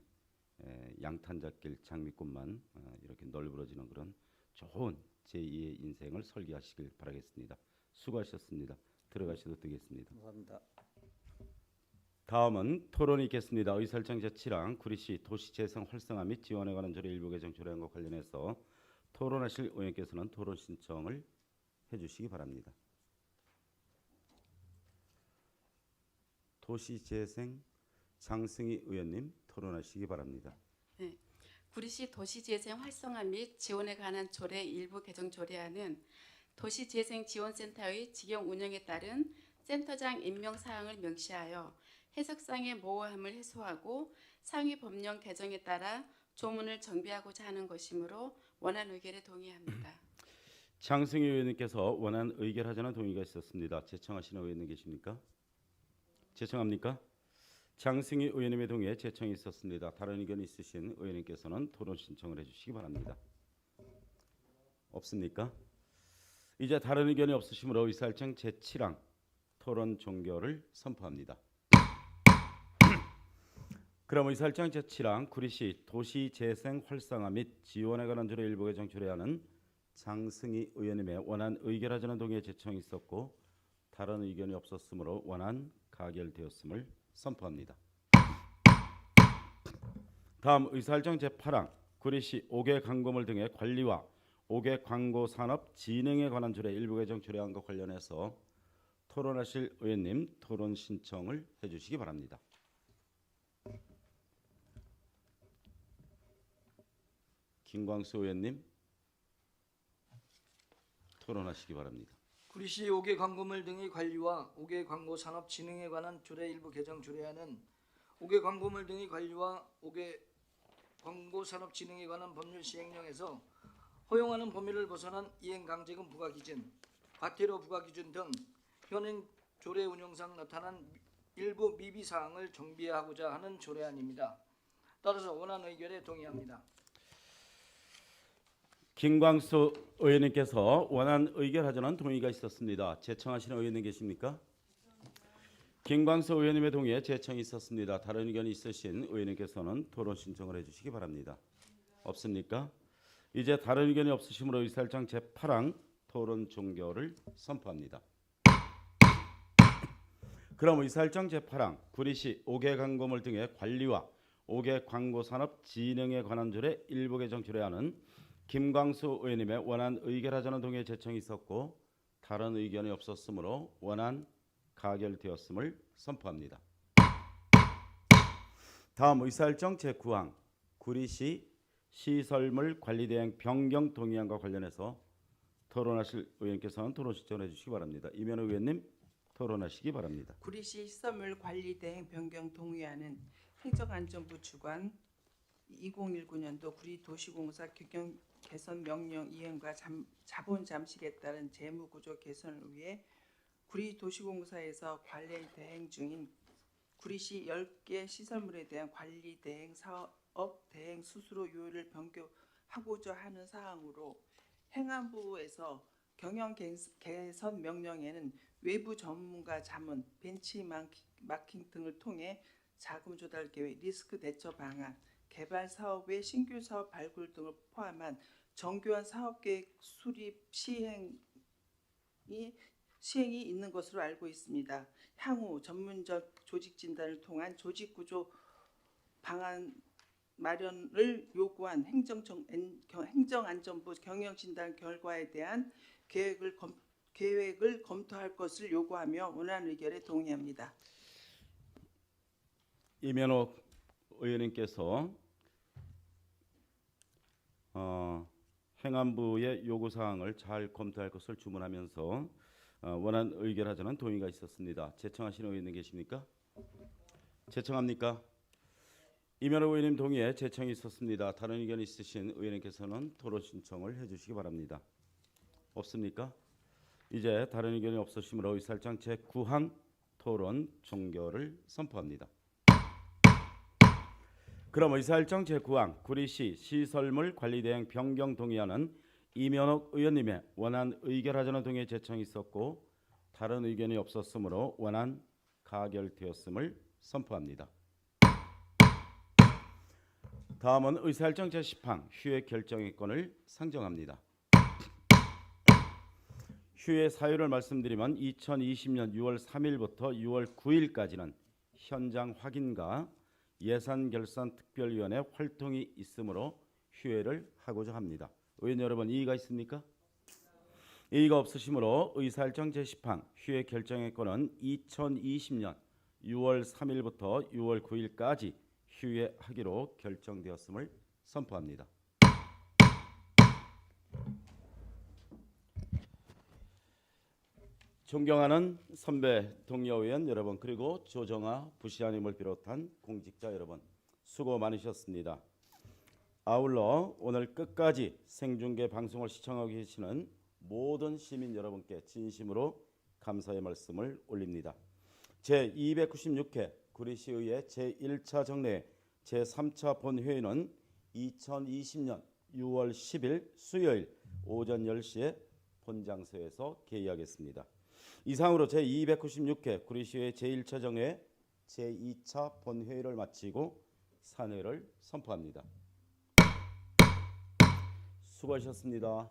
양탄자길 장미꽃만 이렇게 널브러지는 그런 좋은 제2의 인생을 설계하시길 바라겠습니다. 수고하셨습니다. 들어가셔도 되겠습니다. 감사합니다. 다음은 토론이 있겠습니다. 의사일정 제7항 구리시 도시재생 활성화 및 지원에 관한 조례 일부 개정 조례안과 관련해서 토론하실 의원께서는 토론 신청을 해주시기 바랍니다. 도시재생 장승희 의원님 토론하시기 바랍니다. 네, 구리시 도시재생 활성화 및 지원에 관한 조례 일부 개정 조례안은 도시재생지원센터의 직영 운영에 따른 센터장 임명 사항을 명시하여 해석상의 모호함을 해소하고 상위 법령 개정에 따라 조문을 정비하고자 하는 것이므로 원안 의결에 동의합니다. 장승희 의원님께서 원안 의결하자는 동의가 있었습니다. 제청하시는 의원님 계십니까? 제청합니까? 장승희 의원님의 동의에 제청이 있었습니다. 다른 의견 있으신 의원님께서는 토론 신청을 해주시기 바랍니다. 없습니까? 이제 다른 의견이 없으시므로 의사일정 제7항 토론 종결을 선포합니다. 그럼 의사일정 제7항 구리시 도시재생 활성화 및 지원에 관한 조례 일부 개정 조례안은 장승희 의원님의 원안 의결하자는 동의에 제청이 있었고 다른 의견이 없었으므로 원안 가결되었음을 선포합니다. 다음 의사일정 제8항 구리시 5개 광고물 등의 관리와 5개 광고 산업 진흥에 관한 조례 일부 개정 조례안과 관련해서 토론하실 의원님 토론 신청을 해주시기 바랍니다. 김광수 의원님 토론하시기 바랍니다. 구리시 5개 광고물 등의 관리와 5개 광고 산업 진흥에 관한 조례 일부 개정 조례안은 5개 광고물 등의 관리와 5개 광고 산업 진흥에 관한 법률 시행령에서 허용하는 범위를 벗어난 이행 강제금 부과 기준, 과태료 부과 기준 등 현행 조례 운영상 나타난 일부 미비 사항을 정비하고자 하는 조례안입니다. 따라서 원안 의결에 동의합니다. 김광수 의원님께서 원안 의결하자는 동의가 있었습니다. 제청하시는 의원님 계십니까? 김광수 의원님의 동의에 제청이 있었습니다. 다른 의견이 있으신 의원님께서는 토론 신청을 해주시기 바랍니다. 없습니까? 이제 다른 의견이 없으시므로 의사일정 제8항 토론 종결을 선포합니다. 그럼 의사일정 제8항 구리시 5개 광고물 등의 관리와 5개 광고 산업 진흥에 관한 조례 일부 개정 조례안은 김광수 의원님의 원안 의결하자는 동의에 제청이 있었고 다른 의견이 없었으므로 원안 가결되었음을 선포합니다. 다음 의사일정 제9항 구리시 시설물 관리대행 변경 동의안과 관련해서 토론하실 의원께서는 토론 신청해 주시기 바랍니다. 이면호 의원님 토론하시기 바랍니다. 구리시 시설물 관리 대행 변경 동의안은 행정안전부 주관 2019년도 구리도시공사 규정 개선 명령 이행과 자본 잠식에 따른 재무구조 개선을 위해 구리도시공사에서 관리 대행 중인 구리시 10개 시설물에 대한 관리 대행 사업 대행 수수료 요율을 변경하고자 하는 사항으로 행안부에서 경영 개선 명령에는 외부 전문가 자문, 벤치마킹 등을 통해 자금 조달 계획, 리스크 대처 방안, 개발 사업의 신규 사업 발굴 등을 포함한 정교한 사업 계획 수립 시행이 있는 것으로 알고 있습니다. 향후 전문적 조직 진단을 통한 조직 구조 방안 마련을 요구한 행정안전부 경영진단 결과에 대한 계획을 검토할 것을 요구하며 원안 의결에 동의합니다. 이면호 의원님께서 행안부의 요구사항을 잘 검토할 것을 주문하면서 원안 의결하자는 동의가 있었습니다. 제청하시는 의원님 계십니까? 제청합니까? 이면호 의원님 동의에 제청이 있었습니다. 다른 의견 있으신 의원님께서는 토론 신청을 해주시기 바랍니다. 없습니까? 이제 다른 의견이 없으시므로 의사일정 제9항 토론 종결을 선포합니다. 그럼 의사일정 제9항 구리시 시설물 관리대행 변경 동의안은 이면옥 의원님의 원안 의결하자는 동의에 제청이 있었고 다른 의견이 없었으므로 원안 가결되었음을 선포합니다. 다음은 의사일정 제10항 휴회 결정의 건을 상정합니다. 휴회 사유를 말씀드리면 2020년 6월 3일부터 6월 9일까지는 현장 확인과 예산 결산 특별위원회 활동이 있으므로 휴회를 하고자 합니다. 의원 여러분 이의가 있습니까? 이의가 없으시므로 의사일정 제10항 휴회 결정의 건은 2020년 6월 3일부터 6월 9일까지 휴회하기로 결정되었음을 선포합니다. 존경하는 선배 동료 의원 여러분 그리고 조정아 부시장님을 비롯한 공직자 여러분 수고 많으셨습니다. 아울러 오늘 끝까지 생중계 방송을 시청하고 계시는 모든 시민 여러분께 진심으로 감사의 말씀을 올립니다. 제296회 구리시의회 제1차 정례 제3차 본회의는 2020년 6월 10일 수요일 오전 10시에 본장소에서 개의하겠습니다. 이상으로 제296회 구리시의회 제1차 정례 제2차 본회의를 마치고 산회를 선포합니다. 수고하셨습니다.